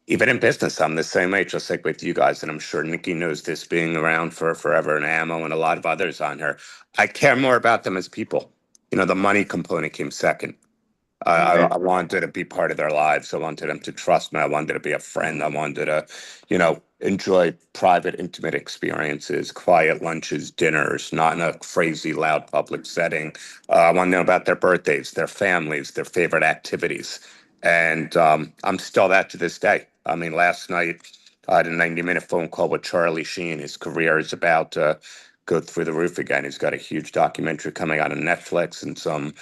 even in business, I'm the same age, just like with you guys, and I'm sure Nikki knows this, being around for forever, and Ammo and a lot of others on her. I care more about them as people. The money component came second. I wanted to be part of their lives. I wanted them to trust me. I wanted to be a friend. I wanted to, enjoy private, intimate experiences, quiet lunches, dinners, not in a crazy, loud public setting. I want to know about their birthdays, their families, their favorite activities. And I'm still that to this day. I mean, last night I had a 90-minute phone call with Charlie Sheen. His career is about to go through the roof again. He's got a huge documentary coming out on Netflix and some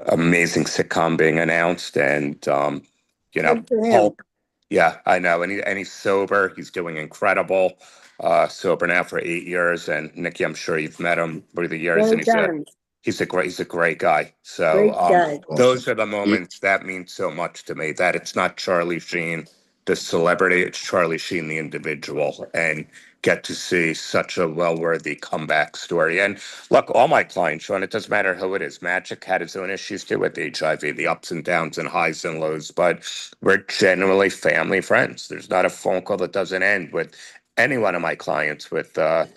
amazing sitcom being announced. And, Good for him. Hulk. Yeah, I know. And he's sober. He's doing incredible. Sober now for 8 years. And Nikki, I'm sure you've met him through the years. Great And times. he's a great guy. So Great guy. those are the moments that mean so much to me, that it's not Charlie Sheen, the celebrity, it's Charlie Sheen, the individual, and get to see such a well-worthy comeback story. And look, all my clients, Sean, it doesn't matter who it is. Magic had his own issues too with HIV, the ups and downs and highs and lows, but we're generally family friends. There's not a phone call that doesn't end with any one of my clients without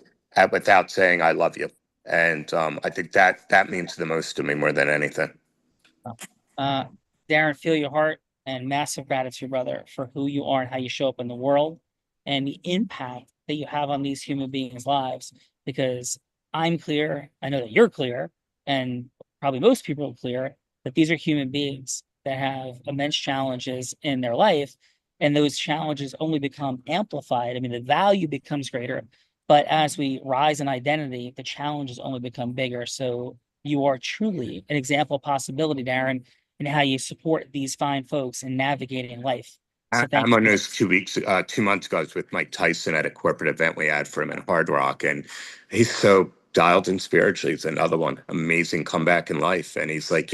saying I love you. And I think that means the most to me more than anything. Darren, feel your heart, and massive gratitude, brother, for who you are and how you show up in the world and the impact that you have on these human beings' lives. Because I'm clear, I know that you're clear, and probably most people are clear, that these are human beings that have immense challenges in their life, and those challenges only become amplified. I mean, the value becomes greater, but as we rise in identity, the challenges only become bigger. So you are truly an example of possibility, Darren, in how you support these fine folks in navigating life. So I'm on those 2 months ago, I was with Mike Tyson at a corporate event we had for him in Hard Rock, and he's so dialed in spiritually. He's another one, amazing comeback in life. And he's like,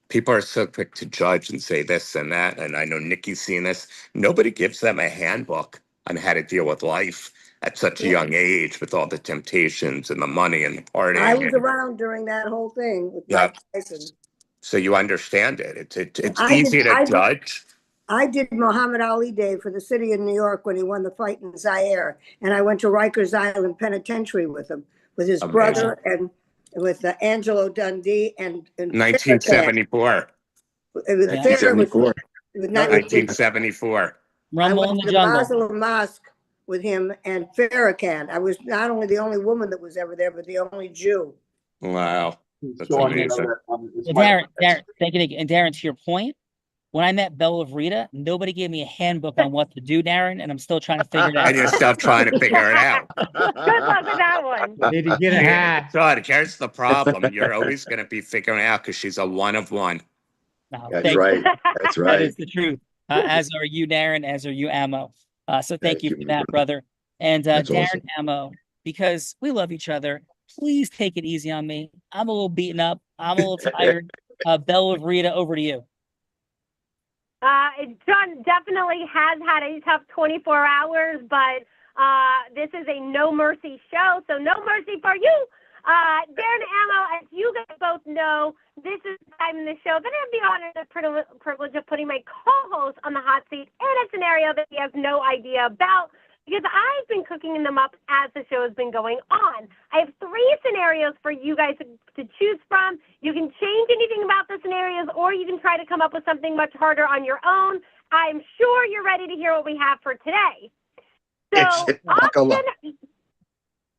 people are so quick to judge and say this and that. And I know Nikki's seen this. Nobody gives them a handbook on how to deal with life at such a young age, with all the temptations and the money and the partying. I was around during that whole thing with Mike Tyson. So you understand it. It's easy to judge. I did Muhammad Ali Day for the city of New York when he won the fight in Zaire. And I went to Rikers Island Penitentiary with him, with his brother, and with Angelo Dundee and 1974. 1974. 1974. Rumble I went in to the the jungle. Basel Mosque with him and Farrakhan. I was not only the only woman that was ever there, but the only Jew. Wow. That's Sean, amazing. Darren, thank you, Nick. And Darren, to your point, when I met Bella Rita, nobody gave me a handbook on what to do, Darren, and I'm still trying to figure it out. And you're still trying to figure it out. Good luck with that one. Need to get a hat. Sean, here's the problem. You're always going to be figuring it out because she's a one of one. No, That's right. That's That right. is the truth. As are you, Darren, as are you, Ammo. So thank you for that, brother. And That's Darren, awesome. Ammo, because we love each other, please take it easy on me. I'm a little beaten up. I'm a little tired. Bella Rita, over to you. John definitely has had a tough 24 hours, but this is a no mercy show, so no mercy for you. Darren and Ammo, as you guys both know, this is the time in the show that I have the honor and the privilege of putting my co-host on the hot seat in a scenario that he has no idea about, because I've been cooking them up as the show has been going on. I have 3 scenarios for you guys to choose from. You can change anything about the scenarios, or you can try to come up with something much harder on your own. I'm sure you're ready to hear what we have for today. So, Buckle up.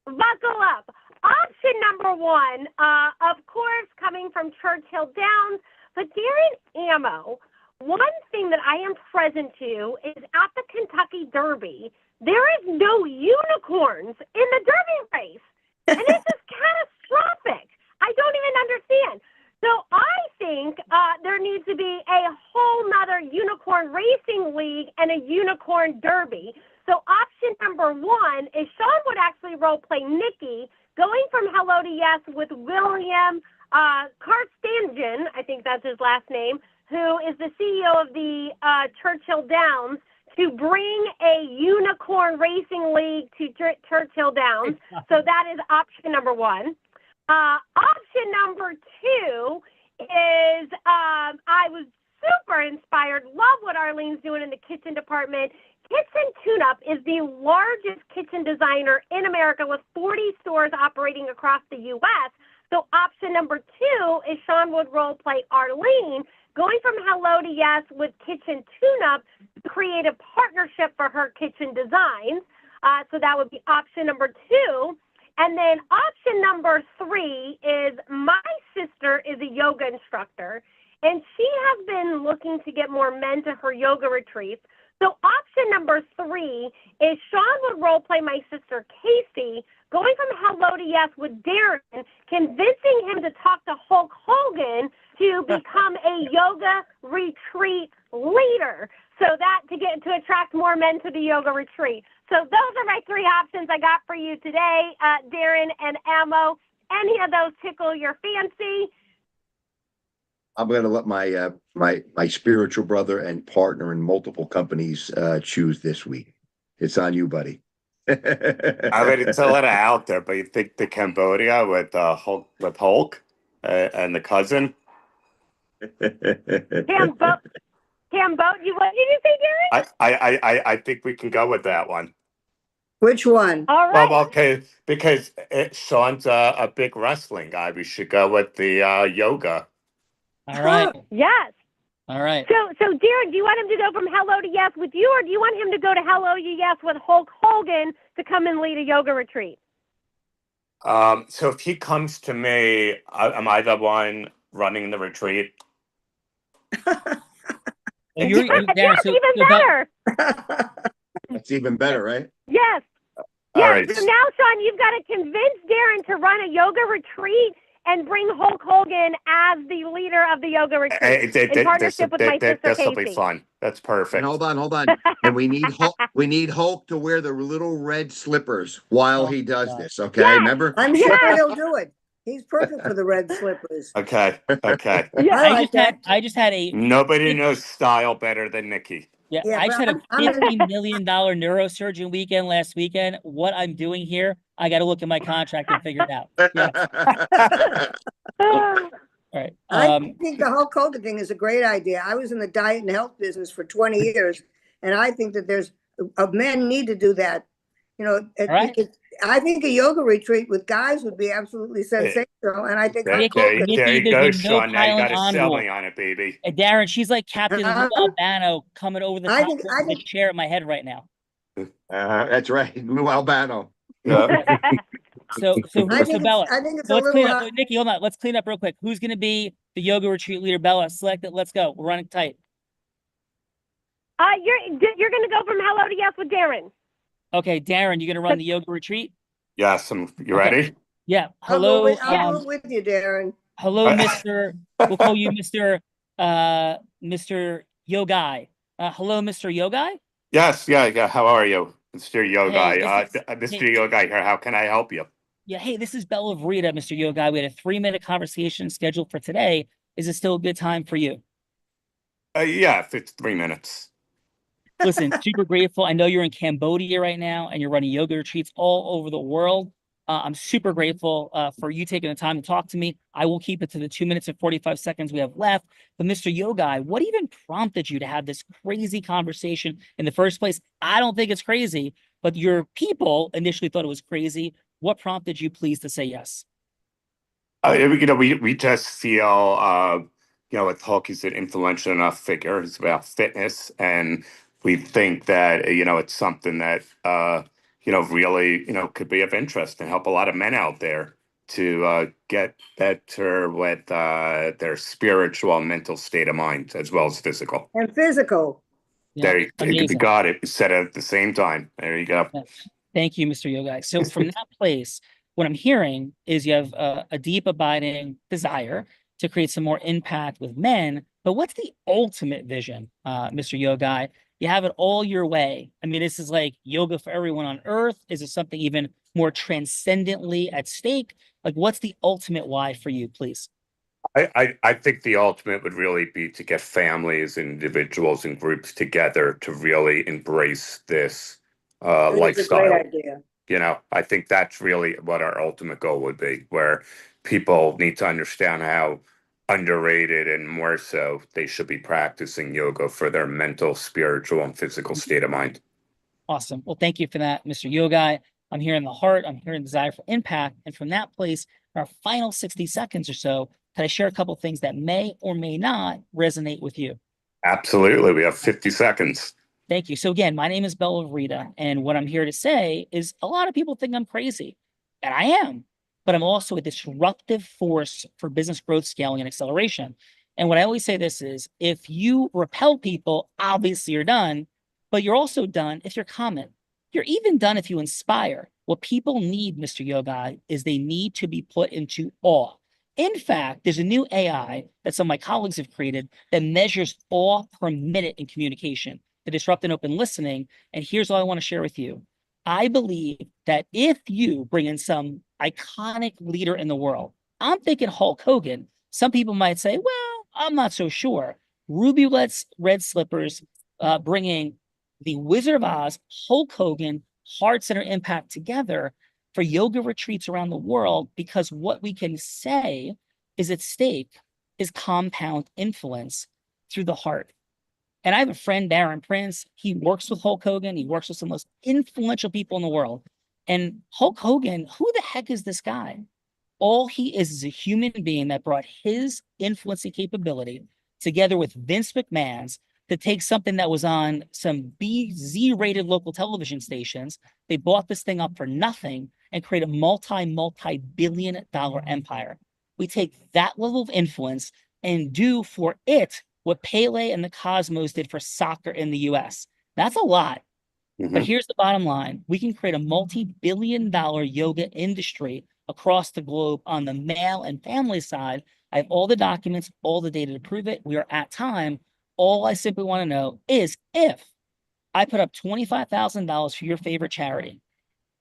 Buckle up. Option number 1, of course, coming from Churchill Downs, But Darren Ammo, one thing that I am present to is at the Kentucky Derby, there is no unicorns in the Derby race. And this is catastrophic. I don't even understand. So I think there needs to be a whole nother unicorn racing league and a unicorn derby. So option number one is Sean would actually role play Nikki, going from Hello to Yes with William Karstanjan, I think that's his last name, who is the CEO of the Churchill Downs, to bring a unicorn racing league to Churchill Downs. So that is option number one. Option number two is I was super inspired, love what Arlene's doing in the kitchen department. Kitchen Tune-Up is the largest kitchen designer in America with 40 stores operating across the U.S. So option number two is Sean would role play Arlene, going from Hello to Yes with Kitchen Tune-Up to create a partnership for her kitchen designs. So that would be option number two. And then option number three is my sister is a yoga instructor, and she has been looking to get more men to her yoga retreats. So option number three is Sean would role play my sister Casey, going from Hello to Yes with Darren, convincing him to talk to Hulk Hogan to become a yoga retreat leader. So that to attract more men to the yoga retreat. So those are my three options I got for you today, Darren and Ammo. Any of those tickle your fancy? I'm going to let my spiritual brother and partner in multiple companies choose this week. It's on you, buddy. I mean, it's a little out there, but you think the Cambodia with Hulk and the cousin? What did you say, Darren? I think we can go with that one. Which one? All right. Well, okay, because Sean's a big wrestling guy. We should go with the yoga. All right. Yes. All right. So Darren, do you want him to go from Hello to Yes with you, or do you want him to go to Hello to Yes with Hulk Hogan to come and lead a yoga retreat? So if he comes to me, am I the one running the retreat? That's even better. That's even better, right? Yes. All Yes. right. So now, Sean, you've got to convince Darren to run a yoga retreat and bring Hulk Hogan as the leader of the yoga retreat in partnership with my sister This will Casey. be fun. That's perfect. And hold on. And we need Hulk to wear the little red slippers while he does this. Okay, Yes. remember? I'm sure he'll do it. He's perfect for the red slippers. Okay. I just had a Nobody knows style better than Nikki. Yeah, Yeah, I just but had a $50 million neurosurgeon weekend last weekend. What I'm doing here, I got to look at my contract and figure it out. Yeah. All right. I think the Hulk Hogan thing is a great idea. I was in the diet and health business for 20 years, and I think that men need to do that. You know, I think a yoga retreat with guys would be absolutely sensational, and I think There you go, Sean. Now you got to sell me on it, baby. And Darren, she's like Captain Lou Albano coming over the top of the chair at my head right now. That's right, Lou Albano. So Bella, I think it's let's a clean little up. Nikki, hold on. Let's clean up real quick. Who's going to be the yoga retreat leader? Bella, select it. Let's go. We're running tight. You're going to go from Hello to Yes with Darren. Okay, Darren, you going to run the yoga retreat? Yes, you ready? Yeah. Hello. I'll do it with you, Darren. Hello, Mr. We'll call you Mr. Yogai. Hello, Mr. Yogai? Yes, yeah. How are you, Mr. Yogai? Hey, Mr. Yogai here. How can I help you? Yeah, hey, this is Bella Vrita, Mr. Yogai. We had a 3-minute conversation scheduled for today. Is it still a good time for you? Yeah, if it's 3 minutes. Listen, super grateful. I know you're in Cambodia right now and you're running yoga retreats all over the world. I'm super grateful for you taking the time to talk to me. I will keep it to the 2 minutes and 45 seconds we have left. But Mr. Yogai, what even prompted you to have this crazy conversation in the first place? I don't think it's crazy, but your people initially thought it was crazy. What prompted you, please, to say yes? We just feel, with Hulk, he's an influential enough figure. He's about fitness, and we think that, it's something that, really, could be of interest and help a lot of men out there to get better with their spiritual and mental state of mind as well as physical. And physical. There you amazing. got it. Said it at the same time. There you go. Thank you, Mr. Yogai. So from that place, what I'm hearing is you have a deep abiding desire to create some more impact with men. But what's the ultimate vision, Mr. Yogai? You have it all your way. I mean, this is like yoga for everyone on earth. Is it something even more transcendently at stake? Like, what's the ultimate why for you, please? I think the ultimate would really be to get families, individuals, and groups together to really embrace this lifestyle. That's a great idea. You know, I think that's really what our ultimate goal would be, where people need to understand how underrated and more so they should be practicing yoga for their mental, spiritual, and physical state of mind. Awesome. Well, thank you for that, Mr. Yogai. I'm hearing the heart. I'm hearing desire for impact. And from that place, our final 60 seconds or so, can I share a couple of things that may or may not resonate with you? Absolutely. We have 50 seconds. Thank you. So again, my name is Bella Rita, and what I'm here to say is a lot of people think I'm crazy, and I am, but I'm also a disruptive force for business growth, scaling, and acceleration. And what I always say this is, if you repel people, obviously you're done, but you're also done if you're common. You're even done if you inspire. What people need, Mr. Yogai, is they need to be put into awe. In fact, there's a new AI that some of my colleagues have created that measures awe per minute in communication to disrupt and open listening. And here's what I want to share with you. I believe that if you bring in some iconic leader in the world, I'm thinking Hulk Hogan. Some people might say, well, I'm not so sure. Ruby Red Slippers bringing the Wizard of Oz, Hulk Hogan, Heart Center Impact together for yoga retreats around the world, because what we can say is at stake is compound influence through the heart. And I have a friend, Darren Prince. He works with Hulk Hogan. He works with some of the most influential people in the world. And Hulk Hogan, who the heck is this guy? All he is a human being that brought his influencing capability together with Vince McMahon's to take something that was on some BZ-rated local television stations. They bought this thing up for nothing and create a multi-billion-dollar empire. We take that level of influence and do for it what Pele and the Cosmos did for soccer in the US. That's a lot. But here's the bottom line. We can create a multi-billion-dollar yoga industry across the globe on the male and family side. I have all the documents, all the data to prove it. We are at time. All I simply want to know is if I put up $25,000 for your favorite charity,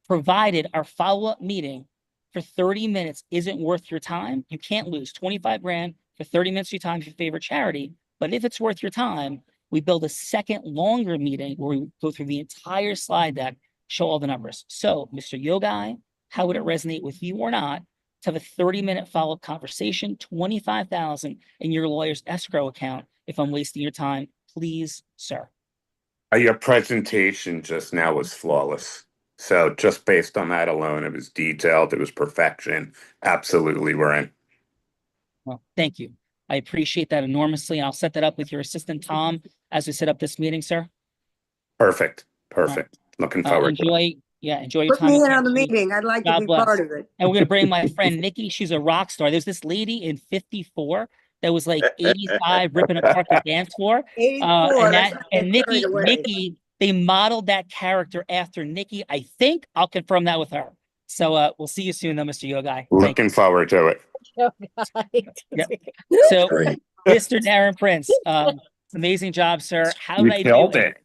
provided our follow-up meeting for 30 minutes isn't worth your time, you can't lose 25 grand for 30 minutes of your time for your favorite charity. But if it's worth your time, we build a second longer meeting where we go through the entire slide deck, show all the numbers. So, Mr. Yogai, how would it resonate with you or not to have a 30-minute follow-up conversation, $25,000 in your lawyer's escrow account? If I'm wasting your time, please, sir. Your presentation just now was flawless. So just based on that alone, it was detailed, it was perfection. Absolutely, we're in. Well, thank you. I appreciate that enormously. And I'll set that up with your assistant, Tom, as we set up this meeting, sir. Perfect. Looking forward to it. Enjoy your Put time. me in on the meeting. I'd like to be part of it. And we're going to bring my friend Nikki. She's a rock star. There's this lady in 54 that was like 85 ripping apart the dance floor. 84, and Nikki, they modeled that character after Nikki. I think I'll confirm that with her. So we'll see you soon though, Mr. Yogai. Looking forward to it. Yep. So Mr. Darren Prince, amazing job, sir. How did I do? Killed it.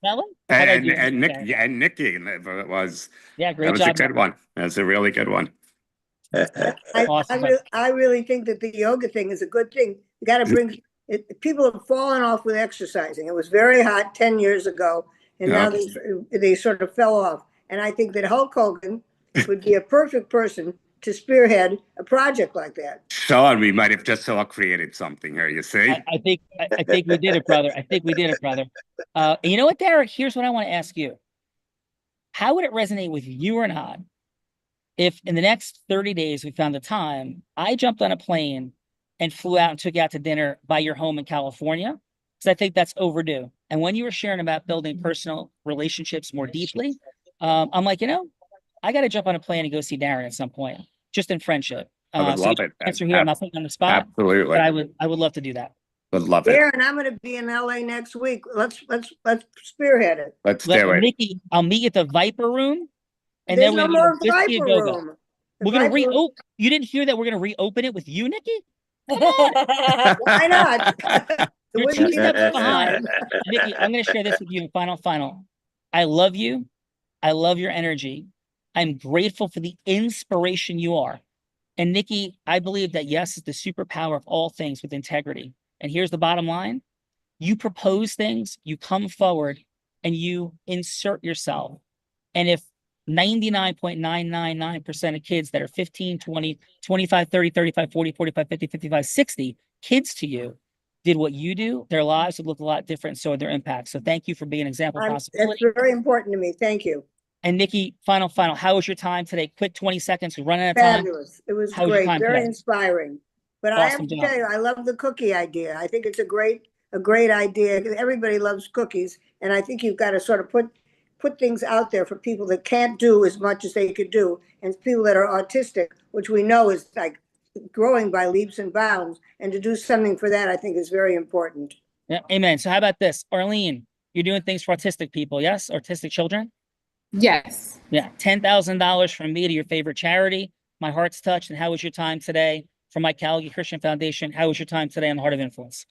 And Nikki was great that was job. a good one. That's a really good one. I really think that the yoga thing is a good thing. You got to bring it. People have fallen off with exercising. It was very hot 10 years ago, and now they sort of fell off. And I think that Hulk Hogan would be a perfect person to spearhead a project like that. Sean, we might have just all created something here. You see? I think we did it, brother. And you know what, Derek? Here's what I want to ask you. How would it resonate with you or not if in the next 30 days we found the time, I jumped on a plane and flew out and took you out to dinner by your home in California? Because I think that's overdue. And when you were sharing about building personal relationships more deeply, I'm like, I got to jump on a plane and go see Darren at some point, just in friendship. I would So love you it. answer here. I'm not putting you on the spot, Absolutely. but I would love to do that. Would love it. Darren, I'm going to be in LA next week. Let's spearhead it. Let's do it. Nikki, I'll meet you at the Viper Room, and There's then we're no gonna more do Whiskey a Viper Go-Go. Room. We're gonna Viper Room- reopen. You didn't hear that? We're gonna reopen it with you, Nikki. Why not? You're Whiskey 2 steps this behind. time. Nikki, I'm going to share this with you in final. I love you. I love your energy. I'm grateful for the inspiration you are. And Nikki, I believe that yes is the superpower of all things with integrity. And here's the bottom line. You propose things, you come forward, and you insert yourself. And if 99.999% of kids that are 15, 20, 25, 30, 35, 40, 45, 50, 55, 60 kids to you did what you do, their lives would look a lot different. So would their impact. So thank you for being an example of That's possibility. very important to me. Thank you. And Nikki, final. How was your time today? Quick 20 seconds. We're running out of time. Fabulous. It was How was your great. time Very today? inspiring. But I have Awesome to job. tell you, I love the cookie idea. I think it's a great idea. Everybody loves cookies. And I think you've got to sort of put things out there for people that can't do as much as they could do, and people that are autistic, which we know is like growing by leaps and bounds. And to do something for that, I think is very important. Yeah, amen. So how about this? Arlene, you're doing things for autistic people, yes? Autistic children? Yes. Yeah. $10,000 from me to your favorite charity. My heart's touched. And how was your time today? From my Calgary Christian Foundation, how was your time today on the Heart of Influence?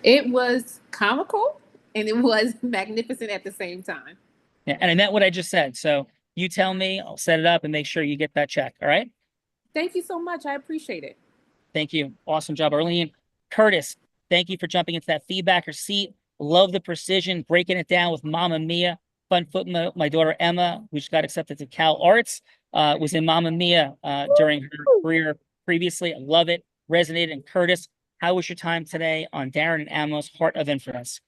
It was comical and it was magnificent at the same time. Yeah, and I meant what I just said. So you tell me, I'll set it up and make sure you get that check. All right? Thank you so much. I appreciate it. Thank you. Awesome job, Arlene. Curtis, thank you for jumping into that feedbacker seat. Love the precision, breaking it down with Mamma Mia. Fun footnote, my daughter Emma, who just got accepted to Cal Arts, was in Mamma Mia during her career previously. I love it. Resonated. And Curtis, how was your time today on Darren and Ammo's Heart of Influence?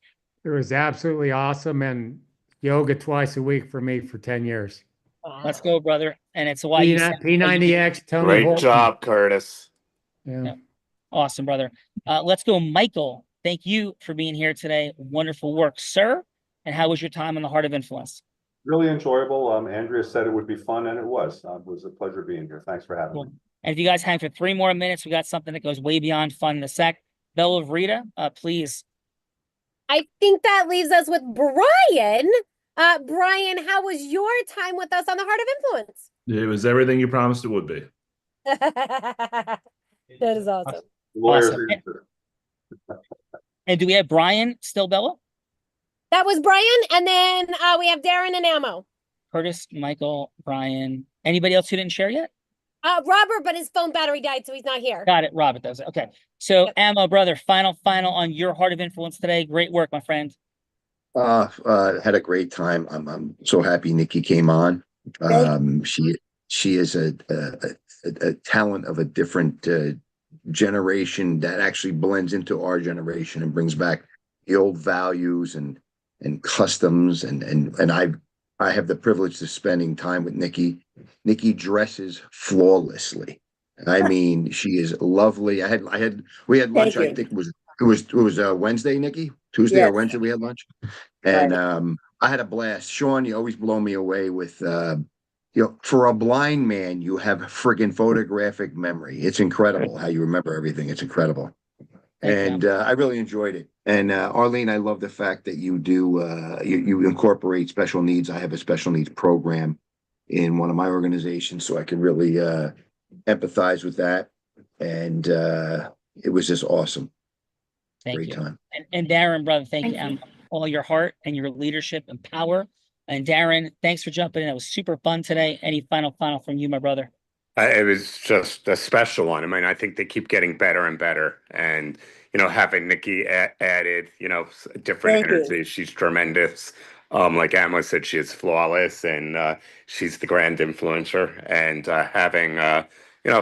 It was absolutely awesome, and yoga twice a week for me for 10 years. Let's go, brother. And it's why you said- P90X, Tony Great Holton. job, Curtis. Yeah. Awesome, brother. Let's go, Michael. Thank you for being here today. Wonderful work, sir. And how was your time on the Heart of Influence? Really enjoyable. Andrea said it would be fun, and it was. It was a pleasure being here. Thanks for having me. And if you guys hang for 3 more minutes, we got something that goes way beyond fun in a sec. Bella Rita, please. I think that leaves us with Brian. Brian, how was your time with us on the Heart of Influence? It was everything you promised it would be. That is awesome. Awesome. And do we have Brian still, Bella? That was Brian, and then we have Darren and Ammo. Curtis, Michael, Brian. Anybody else who didn't share yet? Robert, but his phone battery died, so he's not here. Got it. Robert does it. Okay. So, Ammo, brother, final on your Heart of Influence today. Great work, my friend. Had a great time. I'm so happy Nikki came on. She is a talent of a different generation that actually blends into our generation and brings back the old values and customs and I have the privilege of spending time with Nikki. Nikki dresses flawlessly. I mean, she is lovely. We had lunch. I think it was Wednesday, Nikki, Tuesday or Wednesday. We had lunch, and I had a blast. Sean, you always blow me away with, for a blind man, you have friggin' photographic memory. It's incredible how you remember everything. It's incredible. And I really enjoyed it. And Arlene, I love the fact that you do you incorporate special needs. I have a special needs program in one of my organizations, so I can really empathize with that. And it was just awesome. Great time. And Darren, brother, thank you. All your heart and your leadership and power. And Darren, thanks for jumping in. It was super fun today. Any final from you, my brother? It was just a special one. I mean, I think they keep getting better and better. And, having Nikki added, different energy. She's tremendous. Like Emma said, she is flawless and she's the grand influencer. And having,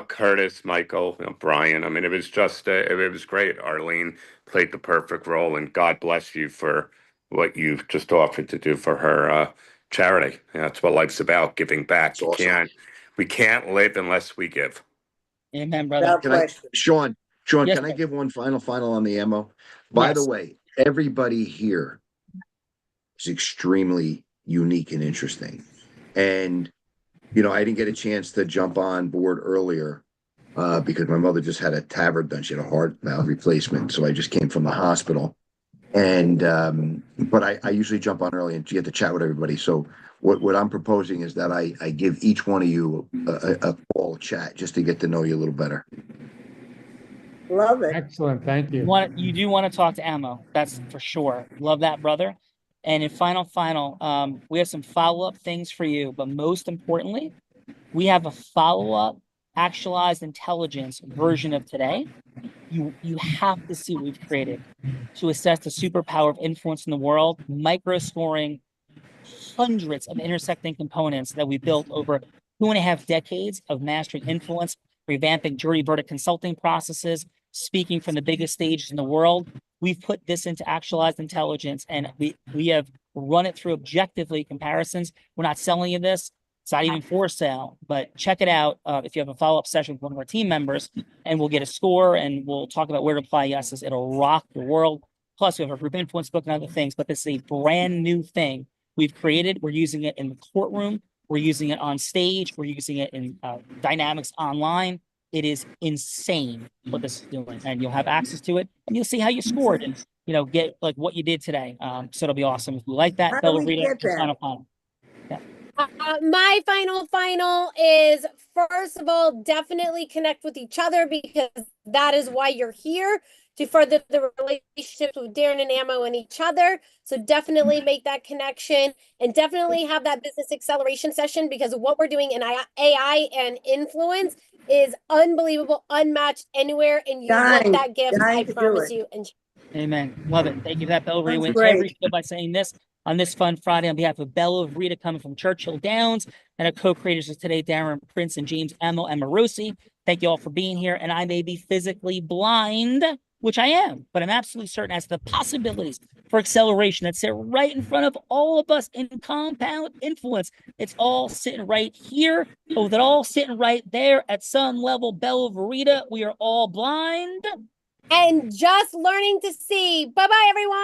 Curtis, Michael, Brian, I mean, it was just, it was great. Arlene played the perfect role, and God bless you for what you've just offered to do for her charity. That's what life's about, giving back. Awesome. We can't live unless we give. Amen, brother. Sean, Yes, can I give one final on the ammo? By the way, everybody here is extremely unique and interesting. And, I didn't get a chance to jump on board earlier, because my mother just had a TAVR done. She had a heart valve replacement. So I just came from the hospital. And but I usually jump on early and get to chat with everybody. So what I'm proposing is that I give each one of you a call chat just to get to know you a little better. Love it. Excellent. Thank you. You do want to talk to Ammo. That's for sure. Love that, brother. And in final, we have some follow-up things for you. But most importantly, we have a follow-up actualized intelligence version of today. You have to see what we've created to assess the superpower of influence in the world, micro scoring hundreds of intersecting components that we built over 2.5 decades of mastering influence, revamping jury verdict consulting processes, speaking from the biggest stages in the world. We've put this into actualized intelligence, and we have run it through objectively comparisons. We're not selling you this. It's not even for sale, but check it out if you have a follow-up session with one of our team members, and we'll get a score and we'll talk about where to apply yeses. It'll rock the world. Plus, we have a group influence book and other things, but this is a brand new thing we've created. We're using it in the courtroom. We're using it on stage. We're using it in Dynamics Online. It is insane what this is doing, and you'll have access to it, and you'll see how you scored and, get like what you did today. So it'll be awesome. If you like that, Bella Rita, final. My final is, first of all, definitely connect with each other, because that is why you're here, to further the relationships with Darren and Ammo and each other. So definitely make that connection, and definitely have that business acceleration session, because what we're doing in AI and influence is unbelievable, unmatched anywhere. And you get that gift, I promise you. And Amen. Love it. Thank you for that, Bella Rita. That's We every great. show by saying this on this Fun Friday on behalf of Bella Rita, coming from Churchill Downs, and our co-creators of today, Darren Prince and James Amorosi. Thank you all for being here. And I may be physically blind, which I am, but I'm absolutely certain as to the possibilities for acceleration that sit right in front of all of us in compound influence. It's all sitting right here, but with it all sitting right there at some level, Bella Rita, we are all blind and just learning to see. Bye-bye, everyone.